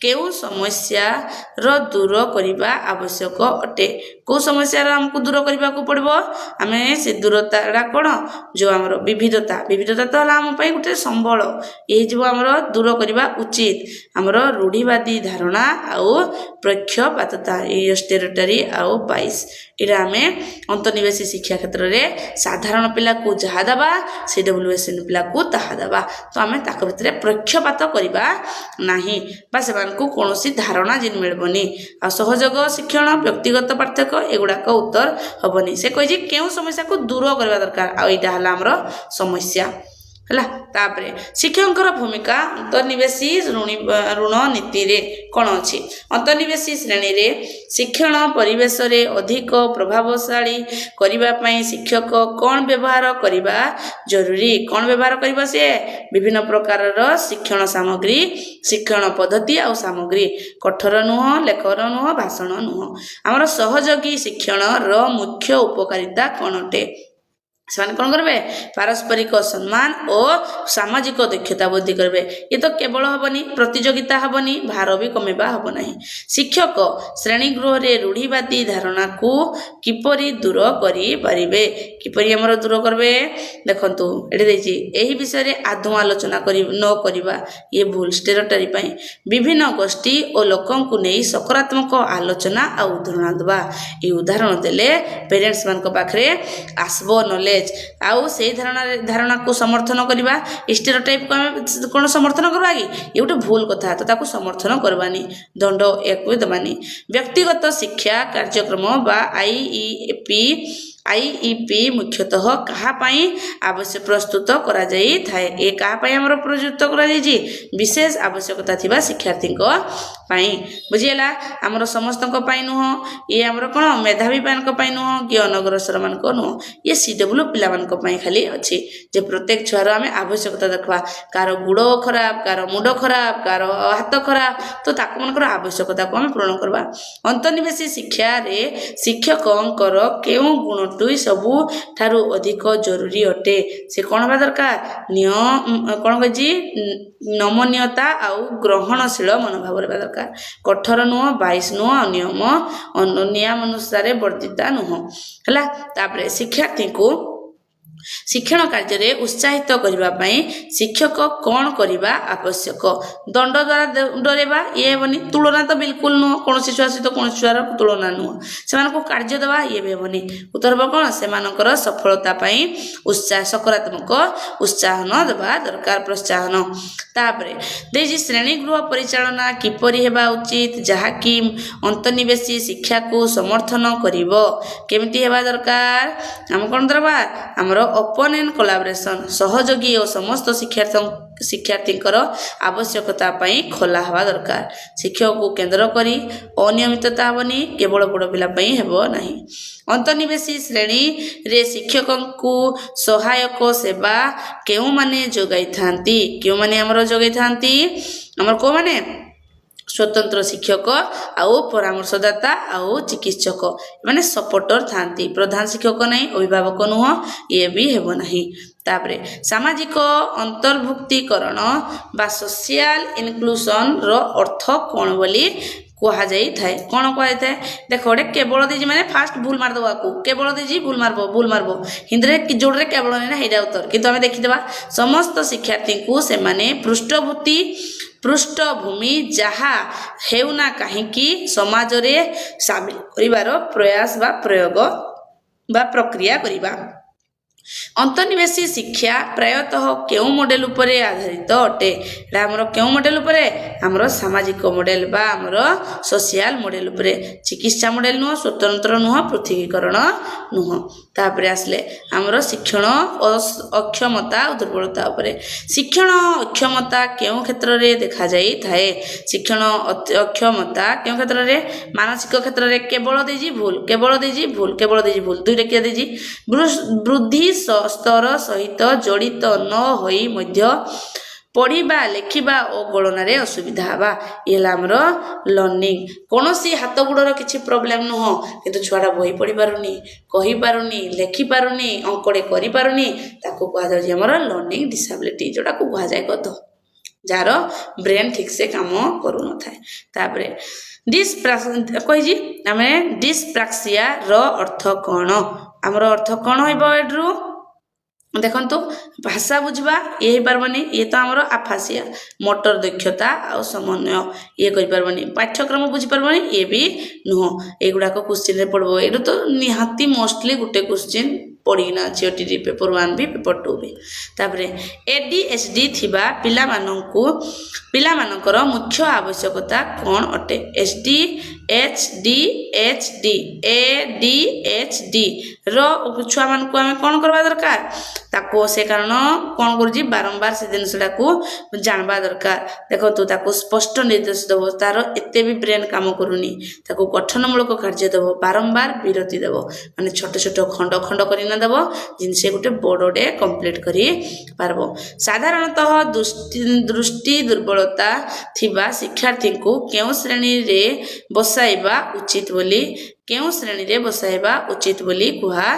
କେଉଁ ସମସ୍ୟାର ଦୂର କରିବା ଆବଶ୍ୟକ ଅଟେ? କେଉଁ ସମସ୍ୟାର ଆମକୁ ଦୂର କରିବାକୁ ପଡ଼ିବ? ଆମେ ସେ ଦୂରତାଟା କ'ଣ? ଯେଉଁ ଆମର ବିବିଧତା ତ ହେଲା ଆମ ପାଇଁ ଗୋଟେ ସମ୍ବଳ, ଏଇଯିବ ଆମର ଦୂର କରିବା ଉଚିତ। ଆମର ରୂଢ଼ିବାଦୀ ଧାରଣା ଆଉ ପକ୍ଷପାତତା, ଏଇ ଷ୍ଟେରିଟୋରୀ ଆଉ ବାଇସ୍, ଏଇଟା ଆମେ ଅନ୍ତର୍ନିବେଶୀ ଶିକ୍ଷା କ୍ଷେତ୍ରରେ ସାଧାରଣ ପିଲାକୁ ଯାହା ଦେବା CWSN ପିଲାକୁ ତାହା ଦେବା। ତ ଆମେ ତାଙ୍କ ଭିତରେ ପକ୍ଷପାତ କରିବା ନାହିଁ ବା ସେମାନଙ୍କୁ କୌଣସି ଧାରଣା ଯେନ୍ ମିଳିବନି। ଆଉ ସହଯୋଗ ଶିକ୍ଷଣ ବ୍ୟକ୍ତିଗତ ପାର୍ଥକ୍ୟ ଏଗୁଡ଼ାକ ଉତ୍ତର ହେବନି। ସେ କହିଛି କେଉଁ ସମସ୍ୟାକୁ ଦୂର କରିବା ଦରକାର, ଆଉ ଏଇଟା ହେଲା ଆମର ସମସ୍ୟା ହେଲା। ତାପରେ ଶିକ୍ଷକଙ୍କର ଭୂମିକା ଅନ୍ତର୍ନିବେଶୀ ଋଣ ନୀତିରେ କ'ଣ ଅଛି? ଅନ୍ତର୍ନିବେଶୀ ଶ୍ରେଣୀରେ ଶିକ୍ଷଣ ପରିବେଶରେ ଅଧିକ ପ୍ରଭାବଶାଳୀ କରିବା ପାଇଁ ଶିକ୍ଷକ କ'ଣ ବ୍ୟବହାର କରିବା ଜରୁରୀ? କ'ଣ ବ୍ୟବହାର କରିବ ସେ? ବିଭିନ୍ନ ପ୍ରକାରର ଶିକ୍ଷଣ ସାମଗ୍ରୀ, ଶିକ୍ଷଣ ପଦ୍ଧତି ଆଉ ସାମଗ୍ରୀ, କଠୋର ନୁହଁ, ଲେଖର ନୁହଁ, ଭାଷଣ ନୁହଁ। ଆମର ସହଯୋଗୀ ଶିକ୍ଷଣର ମୁଖ୍ୟ ଉପକାରିତା କ'ଣ ଅଟେ? ସେମାନେ କ'ଣ କରିବେ? ପାରସ୍ପରିକ ସମ୍ମାନ ଓ ସାମାଜିକ ଦକ୍ଷତା ବୃଦ୍ଧି କରିବେ। ଏ ତ କେବଳ ହେବନି, ପ୍ରତିଯୋଗିତା ହେବନି, ଭାର ବି କମେଇବା ହେବ ନାହିଁ। ଶିକ୍ଷକ ଶ୍ରେଣୀଗୃହରେ ରୂଢ଼ିବାଦୀ ଧାରଣାକୁ କିପରି ଦୂର କରିପାରିବେ? କିପରି ଆମର ଦୂର କରିବେ? ଦେଖନ୍ତୁ ଏଠି ଦେଇଛି, ଏହି ବିଷୟରେ ଆଦୌ ଆଲୋଚନା ନ କରିବା ଇଏ ଭୁଲ। ଷ୍ଟେରିଓଟାଇପ୍ ପାଇଁ ବିଭିନ୍ନ ଗୋଷ୍ଠୀ ଓ ଲୋକଙ୍କୁ ନେଇ ସକାରାତ୍ମକ ଆଲୋଚନା ଆଉ ଉଦାହରଣ ଦେବା। ଏହି ଉଦାହରଣ ଦେଲେ ପ୍ୟାରେଣ୍ଟସ୍ମାନଙ୍କ ପାଖରେ ଆସିବ ନଲେଜ। ଆଉ ସେଇ ଧାରଣାକୁ ସମର୍ଥନ କରିବା। ଷ୍ଟେରିଓଟାଇପ୍କୁ ଆମେ କ'ଣ ସମର୍ଥନ କରିବା କି? ଏ ଗୋଟେ ଭୁଲ କଥା, ତ ତାକୁ ସମର୍ଥନ କରବାନି, ଦଣ୍ଡ ୟାକୁ ବି ଦେବାନି। ବ୍ୟକ୍ତିଗତ ଶିକ୍ଷା କାର୍ଯ୍ୟକ୍ରମ ବା IEP ମୁଖ୍ୟତଃ କାହା ପାଇଁ ପ୍ରସ୍ତୁତ କରାଯାଇଥାଏ? ଏ କାହା ପାଇଁ ଆମର ପ୍ରସ୍ତୁତ କରାଯାଇଛି? ବିଶେଷ ଆବଶ୍ୟକତା ଥିବା ଶିକ୍ଷାର୍ଥୀଙ୍କ ପାଇଁ। ବୁଝିହେଲା? ଆମର ସମସ୍ତଙ୍କ ପାଇଁ ନୁହଁ। ଇଏ ଆମର କ'ଣ ମେଧାବୀମାନଙ୍କ ପାଇଁ ନୁହଁ କି ଅନଗ୍ରସରମାନଙ୍କ ନୁହଁ। ଇଏ CW ପିଲାମାନଙ୍କ ପାଇଁ ଖାଲି ଅଛି ଯେ ପ୍ରତ୍ୟେକ ଛୁଆର ଆମେ ଆବଶ୍ୟକତା ଦେଖିବା। କାହାର ଗୋଡ଼ ଖରାପ, କାହାର ମୁଣ୍ଡ ଖରାପ, କାହାର ହାତ ଖରାପ, ତ ତାକୁ ମାନଙ୍କର ଆବଶ୍ୟକତାକୁ ଆମେ ପୂରଣ କରିବା। ଅନ୍ତର୍ନିବେଶୀ ଶିକ୍ଷାରେ ଶିକ୍ଷକଙ୍କର କେଉଁ ଗୁଣଟି ସବୁଠାରୁ ଅଧିକ ଜରୁରୀ ଅଟେ? ସେ କ'ଣ ହେବା ଦରକାର? କ'ଣ କହିଛି? ନମନୀୟତା ଆଉ ଗ୍ରହଣଶୀଳ ମନୋଭାବ ରହିବା ଦରକାର। କଠୋର ନୁହଁ, 22 ନୁହଁ, ନିୟମାନୁସାରେ ବର୍ଦ୍ଧିତା ନୁହଁ ହେଲା। ତାପରେ ଶିକ୍ଷାର୍ଥୀଙ୍କୁ ଶିକ୍ଷଣ କାର୍ଯ୍ୟରେ ଉତ୍ସାହିତ କରିବା ପାଇଁ ଶିକ୍ଷକ କ'ଣ କରିବା ଆବଶ୍ୟକ? ଦଣ୍ଡ ଦ୍ୱାରା ଡରେଇବା ଇଏ ହେବନି। ତୁଳନା ତ ବିଲକୁଲ ନୁହଁ, କୌଣସି ଛୁଆ ସହିତ କୌଣସି ଛୁଆର ତୁଳନା ନୁହଁ। ସେମାନଙ୍କୁ କାର୍ଯ୍ୟ ଦେବା ଇଏ ବି ହେବନି। ଉତ୍ତର ହେବ କ'ଣ? ସେମାନଙ୍କର ସଫଳତା ପାଇଁ ସକାରାତ୍ମକ ଉତ୍ସାହନ ଦେବା ଦରକାର, ପ୍ରୋତ୍ସାହନ। ତାପରେ ଦେଇଛି ଶ୍ରେଣୀଗୃହ ପରିଚାଳନା କିପରି ହେବା ଉଚିତ ଯାହାକି ଅନ୍ତର୍ନିବେଶୀ ଶିକ୍ଷାକୁ ସମର୍ଥନ କରିବ? କେମିତି ହେବା ଦରକାର? ଆମେ କ'ଣ ଦେବା? ଆମର ଓପନ୍ ଆଣ୍ଡ କୋଲାବରେସନ୍, ସହଯୋଗୀ ଓ ସମସ୍ତ ଶିକ୍ଷାର୍ଥୀଙ୍କର ଆବଶ୍ୟକତା ପାଇଁ ଖୋଲା ହେବା ଦରକାର। ଶିକ୍ଷକକୁ କେନ୍ଦ୍ର କରି ଅନିୟମିତତା ହେବନି, କେବଳ ବଡ଼ ପିଲା ପାଇଁ ହେବ ନାହିଁ। ଅନ୍ତର୍ନିବେଶୀ ଶ୍ରେଣୀରେ ଶିକ୍ଷକଙ୍କୁ ସହାୟକ ସେବା କେଉଁମାନେ ଯୋଗାଇଥାନ୍ତି? କେଉଁମାନେ ଆମର ଯୋଗାଇଥାନ୍ତି? ଆମର କେଉଁମାନେ? ସ୍ୱତନ୍ତ୍ର ଶିକ୍ଷକ ଆଉ ପରାମର୍ଶଦାତା ଆଉ ଚିକିତ୍ସକ, ଏମାନେ ସପୋର୍ଟର ଥାନ୍ତି। ପ୍ରଧାନ ଶିକ୍ଷକ ନାହିଁ, ଅଭିଭାବକ ନୁହଁ, ଇଏ ବି ହେବ ନାହିଁ। ତାପରେ ସାମାଜିକ ଅନ୍ତର୍ଭୁକ୍ତିକରଣ ବା ସୋସିଆଲ ଇନକ୍ଲୁସନର ଅର୍ଥ କ'ଣ ବୋଲି କୁହାଯାଇଥାଏ? କ'ଣ କୁହାଯାଇଥାଏ? ଦେଖ ଗୋଟେ କେବଳ ଦେଇଛି ମାନେ ଫାଷ୍ଟ ଭୁଲ ମାରିଦେବ। ଆକୁ କେବଳ ଦେଇଛି ଭୁଲ ମାରିବ। ହିନ୍ଦୀରେ ଯୋଉଟାରେ କେବଳ ନାହିଁ ନା ହେଇଟା ଉତ୍ତର। କିନ୍ତୁ ଆମେ ଦେଖିଦେବା ସମସ୍ତ ଶିକ୍ଷାର୍ଥୀଙ୍କୁ ସେମାନେ ପୃଷ୍ଠଭୂମି ଯାହା ହେଉନା କାହିଁକି ସମାଜରେ ସାମିଲ କରିବାର ପ୍ରୟାସ ବା ପ୍ରୟୋଗ ବା ପ୍ରକ୍ରିୟା କରିବା। ଅନ୍ତର୍ନିବେଶୀ ଶିକ୍ଷା ପ୍ରାୟତଃ କେଉଁ ମଡେଲ ଉପରେ ଆଧାରିତ ଅଟେ? ଏଇଟା ଆମର କେଉଁ ମଡେଲ ଉପରେ? ଆମର ସାମାଜିକ ମଡେଲ ବା ଆମର ସୋସିଆଲ ମଡେଲ ଉପରେ। ଚିକିତ୍ସା ମଡେଲ ନୁହଁ, ସ୍ୱତନ୍ତ୍ର ନୁହଁ, ପୃଥକୀକରଣ ନୁହଁ। ତାପରେ ଆସିଲେ ଆମର ଶିକ୍ଷଣ ଅକ୍ଷମତା ଓ ଦୁର୍ବଳତା ଉପରେ। ଶିକ୍ଷଣ ଅକ୍ଷମତା କେଉଁ କ୍ଷେତ୍ରରେ ଦେଖାଯାଇଥାଏ? ଶିକ୍ଷଣ ଅକ୍ଷମତା କେଉଁ କ୍ଷେତ୍ରରେ? ମାନସିକ କ୍ଷେତ୍ରରେ। କେବଳ ଦେଇଛି ଭୁଲ, ଦୁଇରେ କିଏ ଦେଇଛି? ବୃଦ୍ଧି ସ୍ତର ସହିତ ଜଡ଼ିତ ନ ହୋଇ ମଧ୍ୟ ପଢ଼ିବା, ଲେଖିବା ଓ ଗଣନାରେ ଅସୁବିଧା ହେବା, ଇଏ ହେଲା ଆମର ଲର୍ଣ୍ଣିଂ। କୌଣସି ହାତ ଗୋଡ଼ର କିଛି ପ୍ରୋବ୍ଲେମ୍ ନୁହଁ, କିନ୍ତୁ ଛୁଆଟା ବହି ପଢ଼ିପାରୁନି, କହିପାରୁନି, ଲେଖିପାରୁନି, ଅଙ୍କଟେ କରିପାରୁନି, ତାକୁ କୁହାଯାଉଛି ଆମର ଲର୍ଣ୍ଣିଂ ଡିସାବିଲିଟି, ଯେଉଁଟାକୁ କୁହାଯାଏ ଗଧ, ଯାହାର ବ୍ରେନ୍ ଠିକ୍ସେ କାମ କରୁନଥାଏ। ତାପରେ କହିଛି ଆମେ ଡିସ୍ପ୍ରାକ୍ସିଆର ଅର୍ଥ କ'ଣ? ଆମର ଅର୍ଥ କ'ଣ ହେବ ଏଠାରୁ? देखंतु भाषा बुझवा ये हो पारबनी ये तो आमर आफासिया मोटर दक्षता आ समन्वय ये करि पारबनी पाठ्यक्रम बुझी पारबनी ये भी नुह एगुड़ाक क्वेश्चन रे पड़बो एडो तो निहाती मोस्टली गुटे क्वेश्चन पड़ीना अच्छी ओटीटी पेपर 1 भी पेपर 2 भी तापरे एडीएचडी थिबा पिला मानकर मुख्य आवश्यकता कौन अटे एचडी एचडी एडीएचडी रो छुआ मान को आमे कौन करबा दरकार ताको से कारण कौन करूजी बारंबार से जिनसटा को जानबा दरकार देखो तू ताको स्पष्ट निर्देश देबो तार एते भी ब्रेन काम करूनी ताको गठनमूलक कार्य देबो बारंबार विरति देबो माने छोट छोट खंड खंड करी ना देबो जिनसे गुटे बोर्डे कंप्लीट करी पारबो साधारणतः दृष्टि दुर्बलता थिबा शिक्षार्थी को केउ श्रेणी रे बसाइबा उचित बोली केउ श्रेणी रे बसाइबा उचित बोली कुहा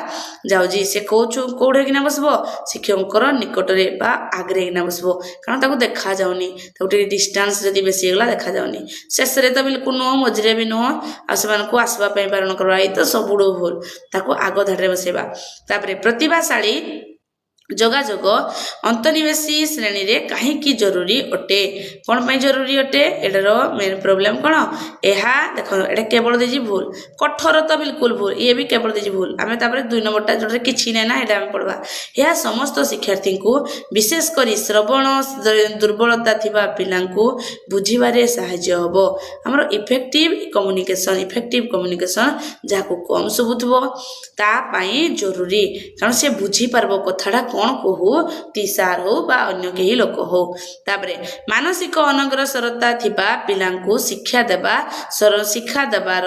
जाउजी से कोठे किना बसबो शिक्षककर निकट रे बा आगरे किना बसबो कारण ताको देखा जाउनी ताको टे डिस्टेंस जदी बेसी गला देखा जाउनी शेष रे तो बिल्कुल नो मजरे भी नो आ समान को आसबा पई बारण करबा ई तो सबुडो भूल ताको आगो धाडरे बसेबा तापरे प्रतिभाशाली जोगाजोग अंतनिवेशी श्रेणी रे कहीं जरूरी अटे कौन पाई जरूरी अटे एटार मेन प्रोब्लेम कौन एहा देखो एटा केवल देजी भूल कठोर तो बिल्कुल भूल ये भी केवल देजी भूल आमे तापरे 2 नंबरटा जोटे किछि नै ना एटा आमे पढवा एहा समस्त शिक्षार्थी को विशेष करी श्रवण दुर्बलता थिबा पिलांकु बुझिबारे सहाय्य हबो हमर इफेक्टिव कम्युनिकेशन जाको कम सुबुथबो ता पाई जरूरी कारण से बुझी पारबो कथाडा कौन कहू तीसार हो बा अन्य कहीं लोक हो तापरे मानसिक अनग्रसरता थिबा पिलांकु शिक्षा देबार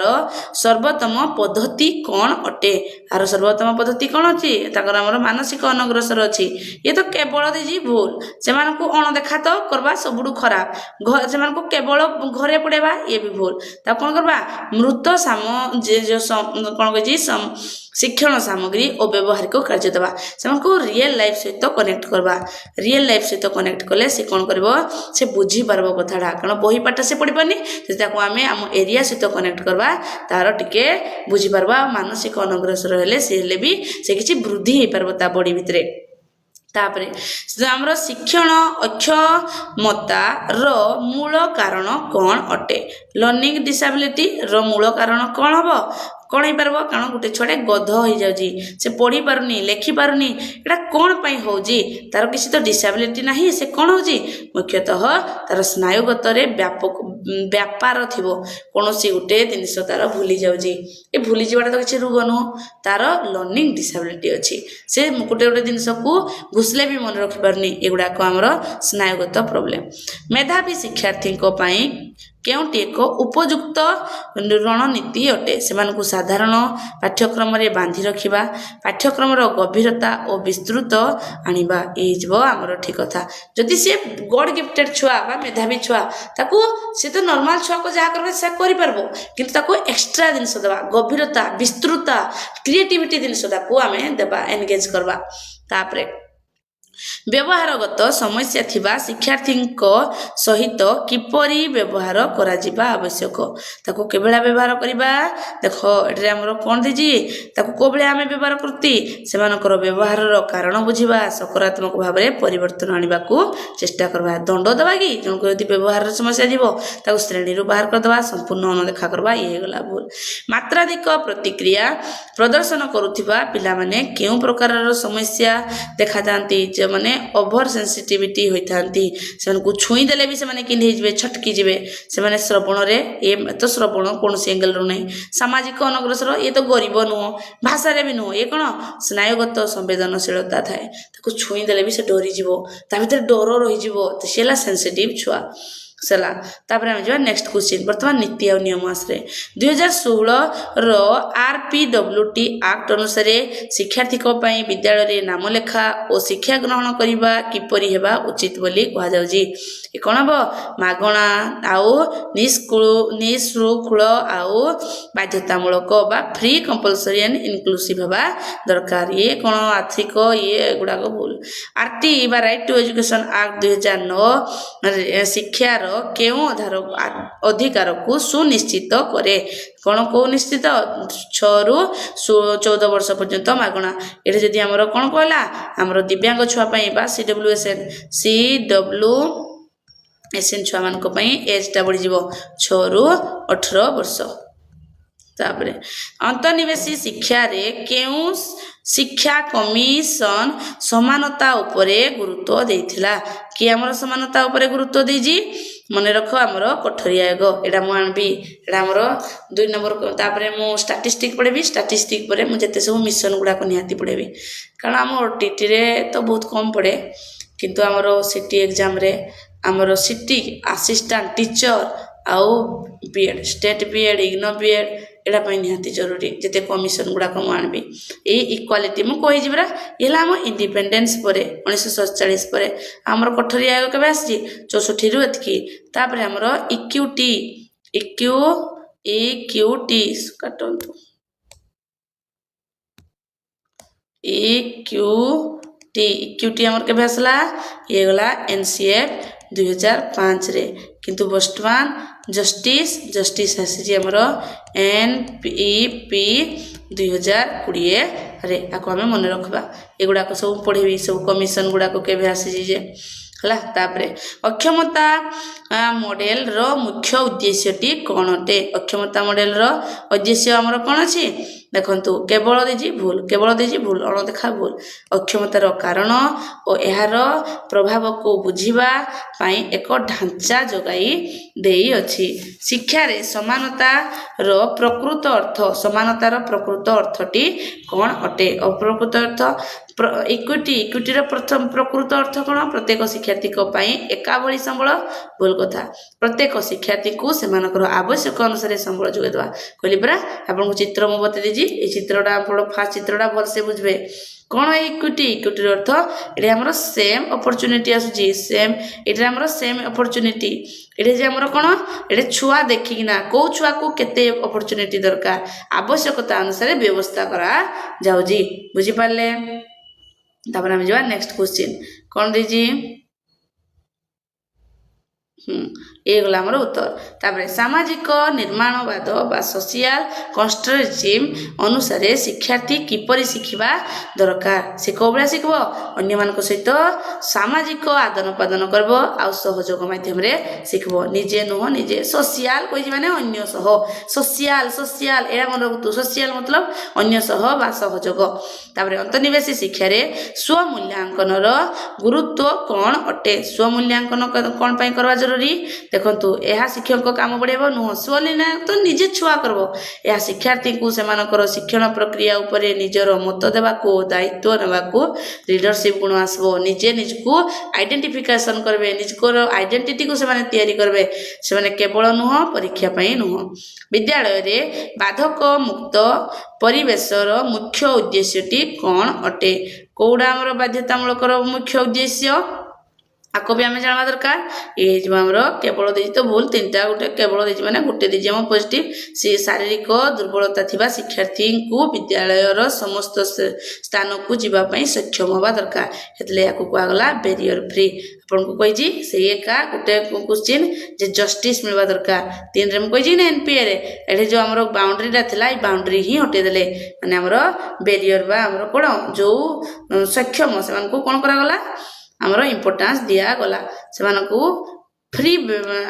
सर्वोत्तम पद्धति कौन अटे आर सर्वोत्तम पद्धति कौन अछि ताकर हमर मानसिक अनग्रसर अछि ये तो केवल देजी भूल से मानकु अणदेखा तो करबा सबुडु खराब से मानकु केवल घरे पड़ेबा ये भी भूल ता कौन करबा मृत साम जे जो कौन कहि शिक्षण सामग्री और व्यवहारिक कार्य देवा से रियल लाइफ सहित कनेक्ट करवा रियल लाइफ सहित कनेक्ट कले से कौन करबो से बुझी पारबो कथाडा कारण बही पाठ से पढ़ी पानी से ताको आमे आम एरिया सहित कनेक्ट करवा तार टिके बुझी पारबा मानसिक अनग्रसर हेले से हेले भी से किछि वृद्धि हे पारबो ता बॉडी भितरे तापरे हमरो शिक्षण अक्षमता रो मूल कारण कौन अटे लर्निंग डिसेबिलिटी रो मूल कारण कौन हबो कौन हो पार कारण गोटे छुआ गध हो जाऊँगी से पढ़ी पारुनी लेखि पारुनी एटा कौन पाई होउजी तार किसी तो डिसेबिलिटी नहीं से कौन होउजी मुख्यतः तार स्नायुगत व्यापार थिबो कोनोसी गोटे जिनिस तार भूली जाऊँगी ये भूली जावाटा तो किसी रोग नुह तार लर्निंग डिसेबिलिटी अच्छी से गोटे गोटे जिनिस को घुसले भी मन रखि पारुनी एगुड़ाक आमर स्नायुगत प्रोब्लेम मेधावी शिक्षार्थी केउटी एक उपयुक्त रणनीति अटे से साधारण पाठ्यक्रम रे बांधि रखिबा पाठ्यक्रम गभीरता और विस्तृत आनिबा आमर ठीक कथा जदि से गॉड गिफ्टेड छुआ बा मेधावी छुआ ताकू से तो नॉर्मल छुआ को जहाँ करबे से करि पारबो किंतु ताकू एक्स्ट्रा जिनिस देबा गभीरता विस्तृत क्रिएटिविटी जिनिस ताकू आमे देबा एंगेज करबा तापरे व्यवहारगत समस्या थिबा शिक्षार्थी सहित किपरि व्यवहार करा जिबा आवश्यक ताको केबेला व्यवहार करिबा देखो एटरे हमरो कोन दिजी ताको कोबेले आमे व्यवहार करती सेमानकर व्यवहार रो कारण बुझिबा सकारात्मक भाव रे परिवर्तन आनिबा को चेष्टा करबा दंड देबा कि जन को यदि व्यवहार रो समस्या दिबो ताको श्रेणी रो बाहर कर देबा संपूर्ण अनदेखा करबा ये गला भूल मात्राधिक प्रतिक्रिया प्रदर्शन करूथिबा पिला माने केउ प्रकार रो समस्या देखा जानती माने ओभर सेंसिटिविटी होइथांती सेमन को छुई देले भी सेमाने किंधे जिवे छटकी जिवे सेमाने श्रवण रे ए तो श्रवण कोन एंगल रो नै सामाजिक अनग्रसर ये तो गरीब नो भाषा रे भी नो ये कोन स्नायुगत संवेदनशीलता थाए ताको छुई देले भी से डरी जिवो ता भीतर डर रहि जिवो तो सेला सेंसिटिव छुआ सला तापर हम जो नेक्स्ट क्वेश्चन वर्तमान नीति और नियम आसरे 2016 रो आरपीडब्ल्यूटी एक्ट अनुसार शिक्षार्थी को पई विद्यालय रे नाम लेखा और शिक्षा ग्रहण करिबा किपरि हेबा उचित बोली कहा जाउजी ए कोन बो मागणा आउ निःशुल्क आउ बाध्यतामूलक बा फ्री कंपल्सरी एंड इनक्लूसिव हेबा दरकार ये कोन आर्थिक ये गुडा को बोल आरटी बा राइट टू एजुकेशन एक्ट 2009 शिक्षा କେଉଁ ଅଧିକାର को सुनिश्चित करे कौन को निश्चित 6 ରୁ 14 वर्ष पर्यंत मागणा एठी जदि हमरो कोन कहला हमरो दिव्यांग छुआ पई बा CWSN छुआ मान को पई एज टा बढ़ी जीवो 6 ରୁ 18 वर्ष तापरे अंतर्निवेशी शिक्षा रे केउ शिक्षा कमिशन समानता उपरे गुरुत्व देथिला कि हमर समानता उपरे गुरुत्व देजी मने रखो हमर कोठरी आयोग एडा मु आनबी एडा हमर 2 नंबर तापरे मु स्टैटिस्टिक पढेबी स्टैटिस्टिक परे मु जते सब मिशन गुडा को निहाती पढेबी कारण हमर टीटी रे तो बहुत कम पड़े किंतु हमर सिटी एग्जाम रे हमर सिटी असिस्टेंट टीचर आउ BEd state BEd IGNOU BEd एडा पई निहाती जरूरी जते कमिशन गुडा को आनबी ए इक्वालिटी मु कहि जिबरा एला हम इंडिपेंडेंस परे 1947 परे हमर कोठरी आयोग केबे आसी 64 रु एतकी तापरे हमर इक्यूटी काटंतु इक्यूटी हमर केबे आसला ये गला एनसीएफ 2005 रे किंतु वर्तमान जस्टिस आसी हमर एनपीपी 2020 रे आको हमें मन रखबा एगुडा को सब पढेबी सब कमिशन गुडा को केबे आसी जे हला तापरे अक्षमता मॉडल रो मुख्य उद्देश्यटी कोनटे अक्षमता मॉडल रो उद्देश्य हमर कोन अछि देखंतु केवल देजी भूल अण देखा भूल अक्षमतार कारण और एहार प्रभाव को बुझिबा पाई एक ढांचा जोगाई देई अछि शिक्षा रे समानतार प्रकृत अर्थटी कोन अटे अप्रकृत अर्थ इक्विटी रो प्रथम प्रकृत अर्थ कोन प्रत्येक शिक्षार्थी को पाई एका भली संबळ भूल कथा प्रत्येक शिक्षार्थी को सेमानकर आवश्यक अनुसार संबळ जोगे दवा कहली बरा आपन को चित्र मु बते देजी ए चित्रटा आपण फास्ट चित्रटा भल से बुझबे कोन इक्विटी रो अर्थ एठी हमर सेम अपॉर्चुनिटी आसुजी सेम एठी हमर सेम अपॉर्चुनिटी एठी जे हमर कोन एठी छुआ देखिना को छुआ को केते अपॉर्चुनिटी दरकार आवश्यकता अनुसार व्यवस्था करा जाउजी बुझी पाले तापर हम जवा नेक्स्ट क्वेश्चन कोन दीजी ये गला हमर उत्तर तापर सामाजिक निर्माणवाद बा सोशल कंस्ट्रक्टिव अनुसार शिक्षार्थी किपरि शिखिबा दरकार से कोबला शिखबो अन्य मान को सहित सामाजिक आदान प्रदान करबो आ सहयोग माध्यम रे शिखबो निजे नुह निजे सोशल कोइ माने अन्य सह सोशल एरा मन रखतु सोशल मतलब अन्य सह बा सहयोग तापर अंतर्निवेशी शिक्षा रे स्व मूल्यांकन रो गुरुत्व कोन अटे स्व मूल्यांकन कोन पई करबा जरूरी देखंतु एहा शिक्षक को काम बढ़ेबो नुह स्वलिना तो निजे छुआ करबो एहा शिक्षार्थी को सेमानकर शिक्षण प्रक्रिया उपरे निजर मत देबा को दायित्व नेबा को लीडरशिप गुण आसबो निजे निजको आइडेंटिफिकेशन करबे निजको आइडेंटिटी को सेमाने तयारी करबे सेमाने केवल नुह परीक्षा पई नुह विद्यालय रे बाधक मुक्त परिवेशर मुख्य उद्देश्यटी कोन अटे कोडा हमर बाध्यतामूलक मुख्य उद्देश्य आको भी आमे जानवा दरकार ये जो हमरो केवल देजी तो भूल तीनटा गोटे केवल देजी माने गोटे देजी हम पॉजिटिव से शारीरिक दुर्बलता थिबा शिक्षार्थी को विद्यालय रो समस्त स्थान को जीवा पई सक्षम होबा दरकार हेतले याको को आगला बैरियर फ्री आपन को कहि जी से एका गोटे क्वेश्चन जे जस्टिस मिलबा दरकार तीन रे हम कहि जी ने एनपीए रे एठे जो हमरो बाउंड्री टा थिला ई बाउंड्री ही हटे देले माने हमरो बैरियर बा हमरो कोन जो सक्षम सेमान को कोन करा गला हमरो इंपोर्टेंस दिया गला सेमान को फ्री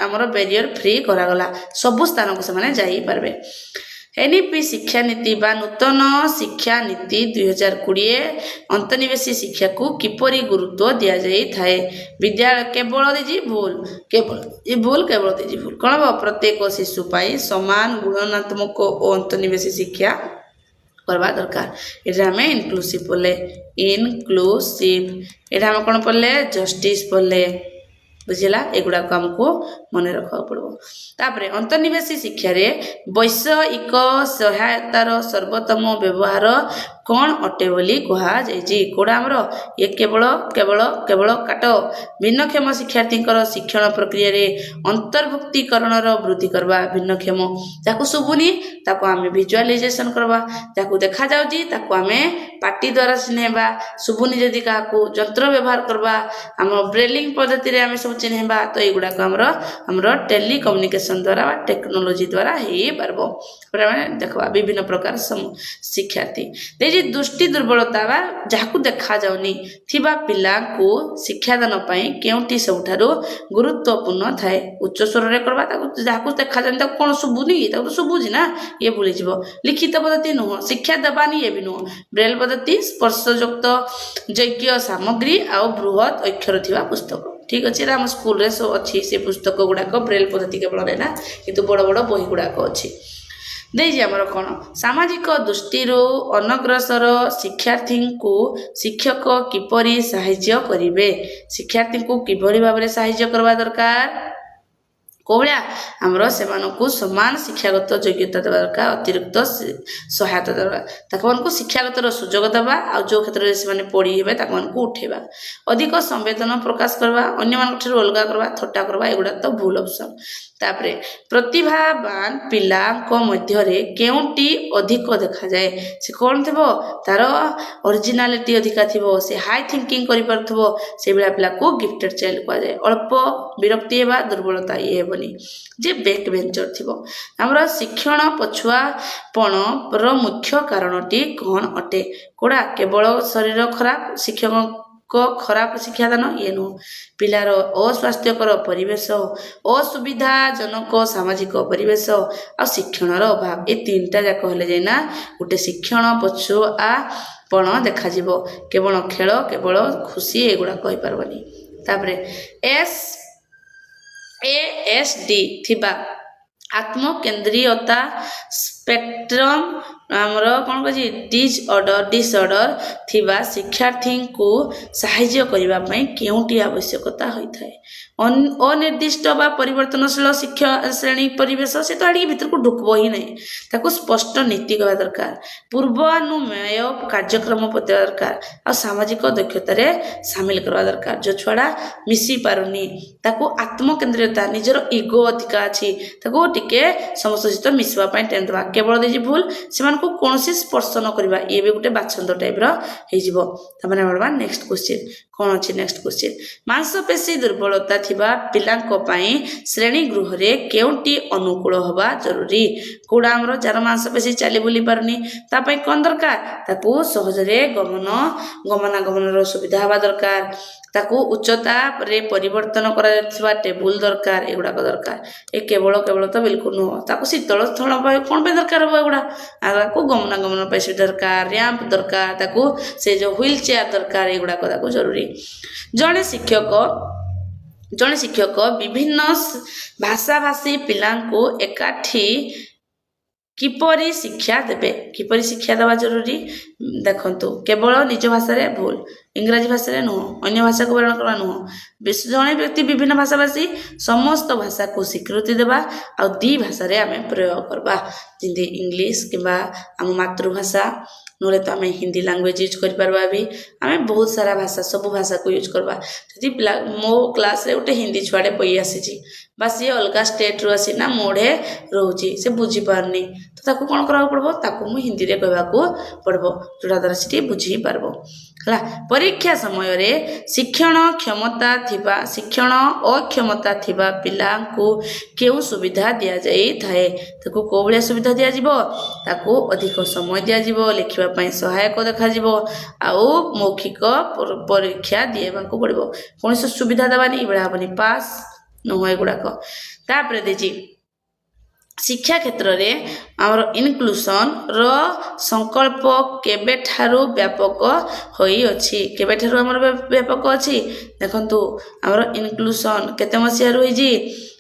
हमरो बैरियर फ्री करा गला सब स्थान को सेमाने जाई परबे एनईपी शिक्षा नीति बा नूतन शिक्षा नीति 2020 अंतर्निवेशी शिक्षा को किपरि गुरुत्व दिया जाई थाए विद्यालय केवल देजी भूल केवल देजी भूल कोन प्रत्येक शिशु पाई समान गुणात्मक और अंतर्निवेशी शिक्षा करवा दरकार एटा हमें इनक्लूसिव बोले इनक्लूसिव एटा हम कोन पड़ले जस्टिस बोले बुझिला एगुडा को हमको मन रखा पड़बो तापरे अंतर्निवेशी शिक्षा रे वैषयिक सहायतार सर्वोत्तम व्यवहार कौन अटे बोली कहुଯାଇଛି कोड़ा आमर ये केवल केवल केवल काट भिन्नक्षम शिक्षार्थी शिक्षण प्रक्रिया रे अंतर्भुक्तिकरण वृद्धि करवा भिन्नक्षम ताकू शुभुनी ताकू आमे विजुअलाइजेशन करवा ताकू देखा जाउजी ताकू आमे पाटी द्वारा चिन्हबा शुभुनी जदि काकू यंत्र व्यवहार करवा हम ब्रेलिंग पद्धति रे आमे सब चिन्हबा तो एगुडा को हमर टेली कम्युनिकेशन द्वारा टेक्नोलोजी द्वारा हे परबो देखवा विभिन्न प्रकार शिक्षार्थी देखि दृष्टि दुर्बलता बा जाकू देखा जाउनी थिबा पिला को शिक्षादान पई केउटी सबठारो गुरुत्वपूर्ण थाए उच्च स्वर रे करबा ताकू जाकू देखा जाउनी ताकू कोन सुबुनी ताकू सुबुजी ना ये भूली जीवो लिखित पद्धति नुह शिक्षा दबानी ये भी नुह ब्रेल पद्धति स्पर्शयुक्त यज्ञ सामग्री आ बृहत अक्षर थिबा पुस्तक ठीक अच्छे आम स्कूल रे सब अच्छी से पुस्तक गुड़ाक ब्रेल पद्धति केवल ना किंतु बड़ बड़ बही गुड़ाक अच्छी देजी आमर कौन सामाजिक दृष्टि अनग्रसर शिक्षार्थी को शिक्षक किपरि साहाय्य करिवे शिक्षार्थी को किभली भाव में साहाय्य करवा दरकार कौलिया आमर से समान शिक्षागत योग्यता देवा दरकार अतिरिक्त सहायता देवा ताको शिक्षागत सुजोग देवा आ जो क्षेत्र से पढ़ी हे ताको उठेबा अधिक संवेदन प्रकाश करवा अन्य ठार अलग करवा थट्टा करवा एगुड़ा तो भूल ऑप्शन तापरे प्रतिभावान पिला मध्य केउटी अधिक देखा जाए से कौन थो तार ओरिजिनालिटी अधिका थो से हाई थिंकिंग कर पारथबो से बेला पिला को गिफ्टेड चाइल्ड कह जाए अल्प विरक्ति हेबा दुर्बलता ये हेबनी जे बैक बेंचर थो हमर शिक्षण पछुआपण रो मुख्य कारणटी कौन अटे कोड़ा केवल शरीर खराब शिक्षक को खराब शिक्षादान ये नुह पिलार अस्वास्थ्यकर परिवेश असुविधाजनक सामाजिक परिवेश आ शिक्षणर अभाव ये तीनटा जाक हेले जाइना गोटे शिक्षण पछुआपण देखा केवल खेल केवल खुशी एगुड़ा कहि पारबनी तापरे ASD थिबा आत्मकेन्द्रीयता स्पेक्ट्रम आमर कौन कह डिसऑर्डर थिबा शिक्षार्थी को साहाय्य करिबा पई केउटी आवश्यकता होता है अनिर्दिष्ट बा परिवर्तनशील शिक्षा श्रेणी परिवेश से तो आड़ी भीतर को ढुकबो ही नहीं ताको स्पष्ट नीति कहवा दरकार पूर्वानुमेय कार्यक्रम पत्या दरकार आ सामाजिक दक्षता रे शामिल करवा दरकार जो छुआड़ा मिसी पारुनी ताको आत्मकेन्द्रीयता निजर इगो अधिका अछि ताको टिके समस्त सहित मिसवा पई टेन दबा केवल देजी भूल सेमान को कोनसी स्पर्श न करबा ये भी गोटे बाछंद टाइप रो हे जिवो तमने बडबा नेक्स्ट क्वेश्चन कौन अच्छी नेक्स्ट क्वेश्चन मांसपेशी दुर्बलता थिबा पिलांको पई श्रेणी गृह रे केउटी अनुकूल हवा जरूरी कोडा हमरो जार मांसपेशी चली बुली पारनी ता पई कोन दरकार ताकू सहज रे गमनागमन रो सुविधा हवा दरकार ताकू उच्चता रे परिवर्तन करा जाथिबा टेबुल दरकार एगुडा को दरकार ए केवल तो बिल्कुल नो ताकू शीतल स्थल पई कोन पे दरकार हो एगुडा ताकू गमनागमन पई सुविधा दरकार रैंप दरकार ताकू से जो व्हील चेयर दरकार एगुडा को ताकू जरूरी जड़े शिक्षक विभिन्न भाषाभाषी पिला एकाठी किपरि शिक्षा देबे किपरि शिक्षा देवा जरूरी देखंतु केवल निज भाषा रे भूल इंग्राजी भाषा रे नुह अन्य भाषा को वर्णन करवा नुह जड़े व्यक्ति विभिन्न भाषाभाषी समस्त भाषा को स्वीकृति देवा आ दी भाषा रे आमे प्रयोग करबा जिंदे इंग्लिश किबा आम मातृभाषा नोले तो आम हिंदी लैंग्वेज यूज कर पारबा भी आम बहुत सारा भाषा सब भाषा को यूज करबा जदि मो क्लास रे गोटे हिंदी छुआड़े पई आसी बास ये अलग स्टेट रू आसी ना मोढ़े रोची से बुझी पारनी तो ताकू कौन करा पड़बो ताकू मु हिंदी रे कहबा को पड़बो जोड़ा द्वारा से बुझी पारबो हला परीक्षा समय रे शिक्षण अक्षमता थिबा पिला को केउ सुविधा दिया जाई थाए ताकू को बलिया सुविधा दिया जिवो ताकू अधिक समय दिया जिवो लिखिबा पई सहायक देखा जिवो आउ मौखिक परीक्षा दिएबा को पड़बो कोन से सुविधा देबानी इबड़ा हबनी पास न होए गुड़ाक तापरे देजी शिक्षा क्षेत्र रे आमर इनक्लूसन रो संकल्प केबेठारु व्यापक होई अछि केबेठारु आमर व्यापक अछि देखंतु आमर इनक्लूसन केते मसिया होई जी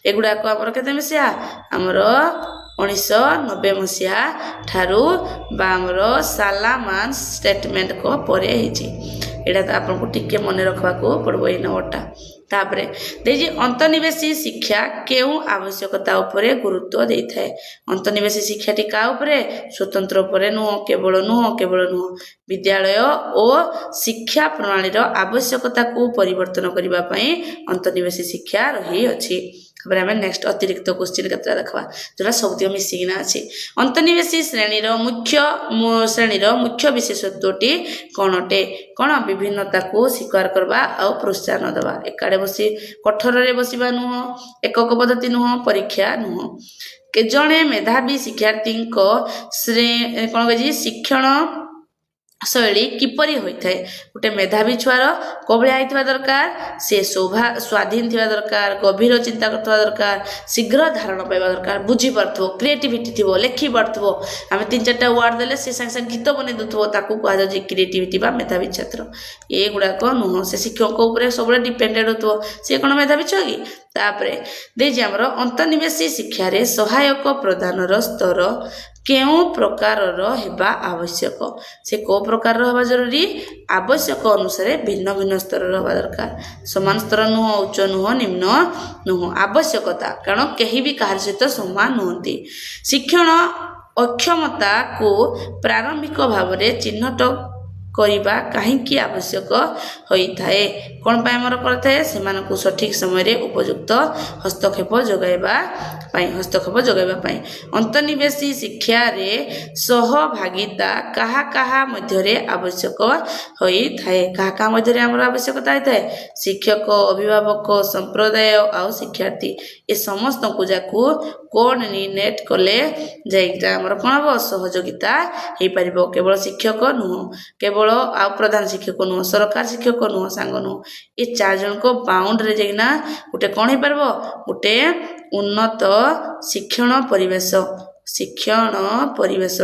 एगुडा को आमर केते मसिया आमर 1990 मसिया ठारू बा आमर सालामान स्टेटमेंट को परे हिची एटा तो आपको टिके मन रखा पड़ो ये नंबरटा तापरे देखिए अंतर्निवेशी शिक्षा केउ आवश्यकता उपरे गुरुत्व देता है अंतर्निवेशी शिक्षा टी का उपरे स्वतंत्र उपरे नुह केवल विद्यालय और शिक्षा प्रणाली आवश्यकता को परिवर्तन करने पाई अंतर्निवेशी शिक्षा रही अछि आम नेक्स्ट अतिरिक्त क्वेश्चन केतरा देखा जोटा सब मिसिकिना अच्छी अंतर्निवेशी श्रेणीर मुख्य विशेषत्वटी कौन अटे कौन विभिन्नता को स्वीकार करवा और प्रोत्साहन देवा एकाड़े बसी कठोर बसवा नुह एकक पद्धति नुह परीक्षा नुह जड़े मेधावी शिक्षार्थी कौन कह शिक्षण शैली किपरि होइथाय गोटे मेधावी छुआर कबळिया आइथवा दरकार से स्वाधीन थिवा दरकार गभीर चिंता करथवा दरकार शीघ्र धारणा पाइबा दरकार बुझी पारथो क्रिएटिविटी थिबो लेखि पारथो आमे 3-4टा वर्ड देले से संग संग गीत बने दथो ताकू कहा जाय क्रिएटिविटी बा मेधावी छात्र ए गुडा को नुह से शिक्षक ऊपर सब डिपेंडेंट होतो से कोन मेधावी छ कि तापरे देजे हमर अंतर्निवेशी शिक्षा रे सहायक प्रदानर स्तर केउ प्रकार हेबा आवश्यक से को प्रकार हवा जरूरी आवश्यक अनुसार भिन्न भिन्न स्तर हवा दरकार समान स्तर नुह उच्च नुह निम्न नुह आवश्यकता कारण कहीं भी कहार सहित समान नुहति शिक्षण अक्षमता को प्रारंभिक भाव में चिन्हट करवा कहीं आवश्यक होता है कौन आमर करते से सठिक समय उपयुक्त हस्तक्षेप जगैवाई अंतर्निवेशी शिक्षा रे सहभागिता कहा मध्य आवश्यक होता है क्या मध्य आवश्यकता होता है शिक्षक अभिभावक संप्रदाय और शिक्षार्थी ये समस्त को जाकू कोऑर्डिनेट कले जामर कौन हम सहयोगिता हो पार केवल शिक्षक नुह केवल आ प्रधान शिक्षक नुह सरकार शिक्षक नुह सांग नुह ये 4 जन को बाउंड्री जाइना गोटे कौन हो पार गोटे उन्नत शिक्षण परिवेश परिवेश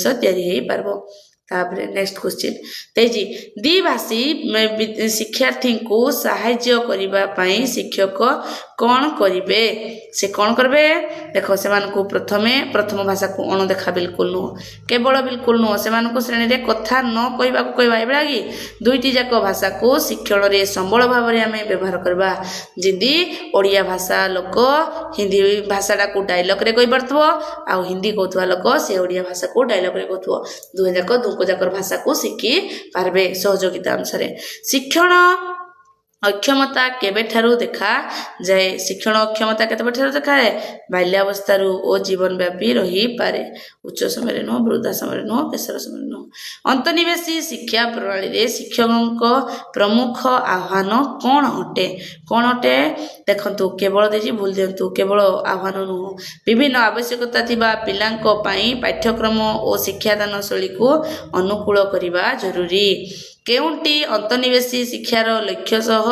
तैयारी पारबो तापरे नेक्स्ट क्वेश्चन तेजी द्विभाषी शिक्षार्थी को सहाय्य करिबा पई शिक्षक कौन करिवे से कौन करबे देखो से मानको प्रथम भाषा को अणदेखा बिल्कुल नुह केवल बिल्कुल नुह से मानको श्रेणी रे कथा न कहबा को कहबा एबा कि दुईटी जाक भाषा को शिक्षण रे संबल भाव रे हमें व्यवहार करबा जिंदी ओडिया भाषा लोक हिंदी भाषाटा को डायलॉग रे कहि परथबो आ हिंदी कहथवा लोक से ओडिया भाषा को डायलॉग रे कहथबो दुई जाकर भाषा को शिखी पारबे सहयोगिता अनुसार शिक्षण अक्षमता केबेठारु देखा जाए शिक्षण अक्षमता केतेबेठारु देखा जाए बाल्यावस्थारु ओ जीवन व्यापी रही पारे उच्च समय नुह वृद्धा समय नुह केशर समय नुह अंतर्निवेशी शिक्षा प्रणाली रे शिक्षकों प्रमुख आह्वान कौन अटे देखंतु केवल देजी भूल दियंतु केवल आह्वान नुह विभिन्न आवश्यकता थिबा पिलांको पई पाठ्यक्रम और शिक्षादान शैली को अनुकूल करिबा जरूरी केउंटी अंतर्निवेशी शिक्षार लक्ष्य सह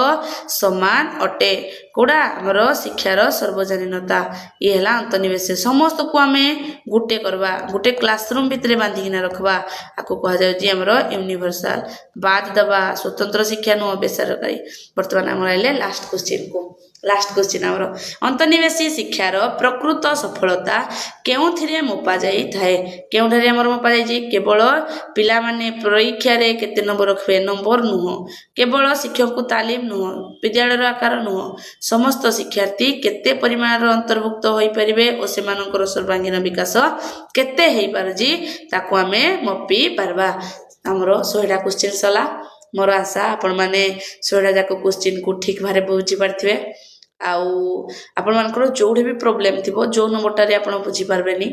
समान अटे कोड़ा हमर शिक्षार सर्वजनीनता ये हला अंतर्निवेशी समस्त को आमे गुटे करवा गुटे क्लासरूम भितरे बांधिकिना रखबा आको कहा जाउची हमर यूनिवर्सल बाद दबा स्वतंत्र शिक्षा नो बेसरकारी वर्तमान हमर आइले लास्ट क्वेश्चन हमर अंतर्निवेशी शिक्षार प्रकृत सफलता केउथिरे मपा जाई थाए केउठारे हमर मपा जाई केवल पिला माने परीक्षा रे केते नंबर रखबे नंबर नुह केवल शिक्षक को तालीम नुह विद्यालय आकार नुह समस्त शिक्षार्थी केते परिमाण अंतर्भुक्त होई परिबे और सेमानकर सर्वांगीन विकास केते हेई पारजी ताको आमे मपी पारबा हमरो 100टा क्वेश्चन सला मोर आशा आपण माने 100टा जाक क्वेश्चन को ठीक भारे बुझी पारथिबे आउ आपण मानकर जोडे भी प्रॉब्लम थिबो जो नंबरटा रे आपण बुझी पारबेनी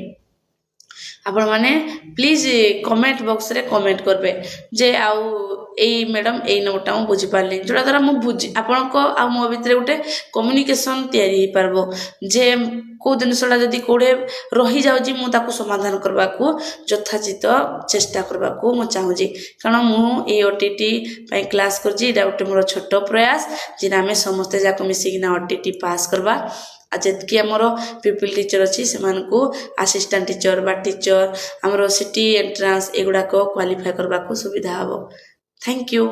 आपण माने प्लीज कमेंट बॉक्स रे कमेंट करबे जे आउ ए मैडम ए नंबरटा मु बुझी पारली जोडा द्वारा मु बुझी आपण को आ मो भितरे गोटे कम्युनिकेशन तयारी हे पारबो जे को जिनसटा जदी कोडे रही जाउजी मु ताको समाधान करबा को यथाचित चेष्टा करबा को मु चाहूजी कारण मु ए ओटीटी पई क्लास करजी एटा गोटे मोर छोट प्रयास जिना हमें समस्त जाको मिसिकिना ओटीटी पास करबा आजके आमर पीपल टीचर अच्छी से असिस्टेंट टीचर बा टीचर आमर सिटी एंट्रांस एगुड़ाक क्वालिफाई करने को सुविधा हम थैंक यू।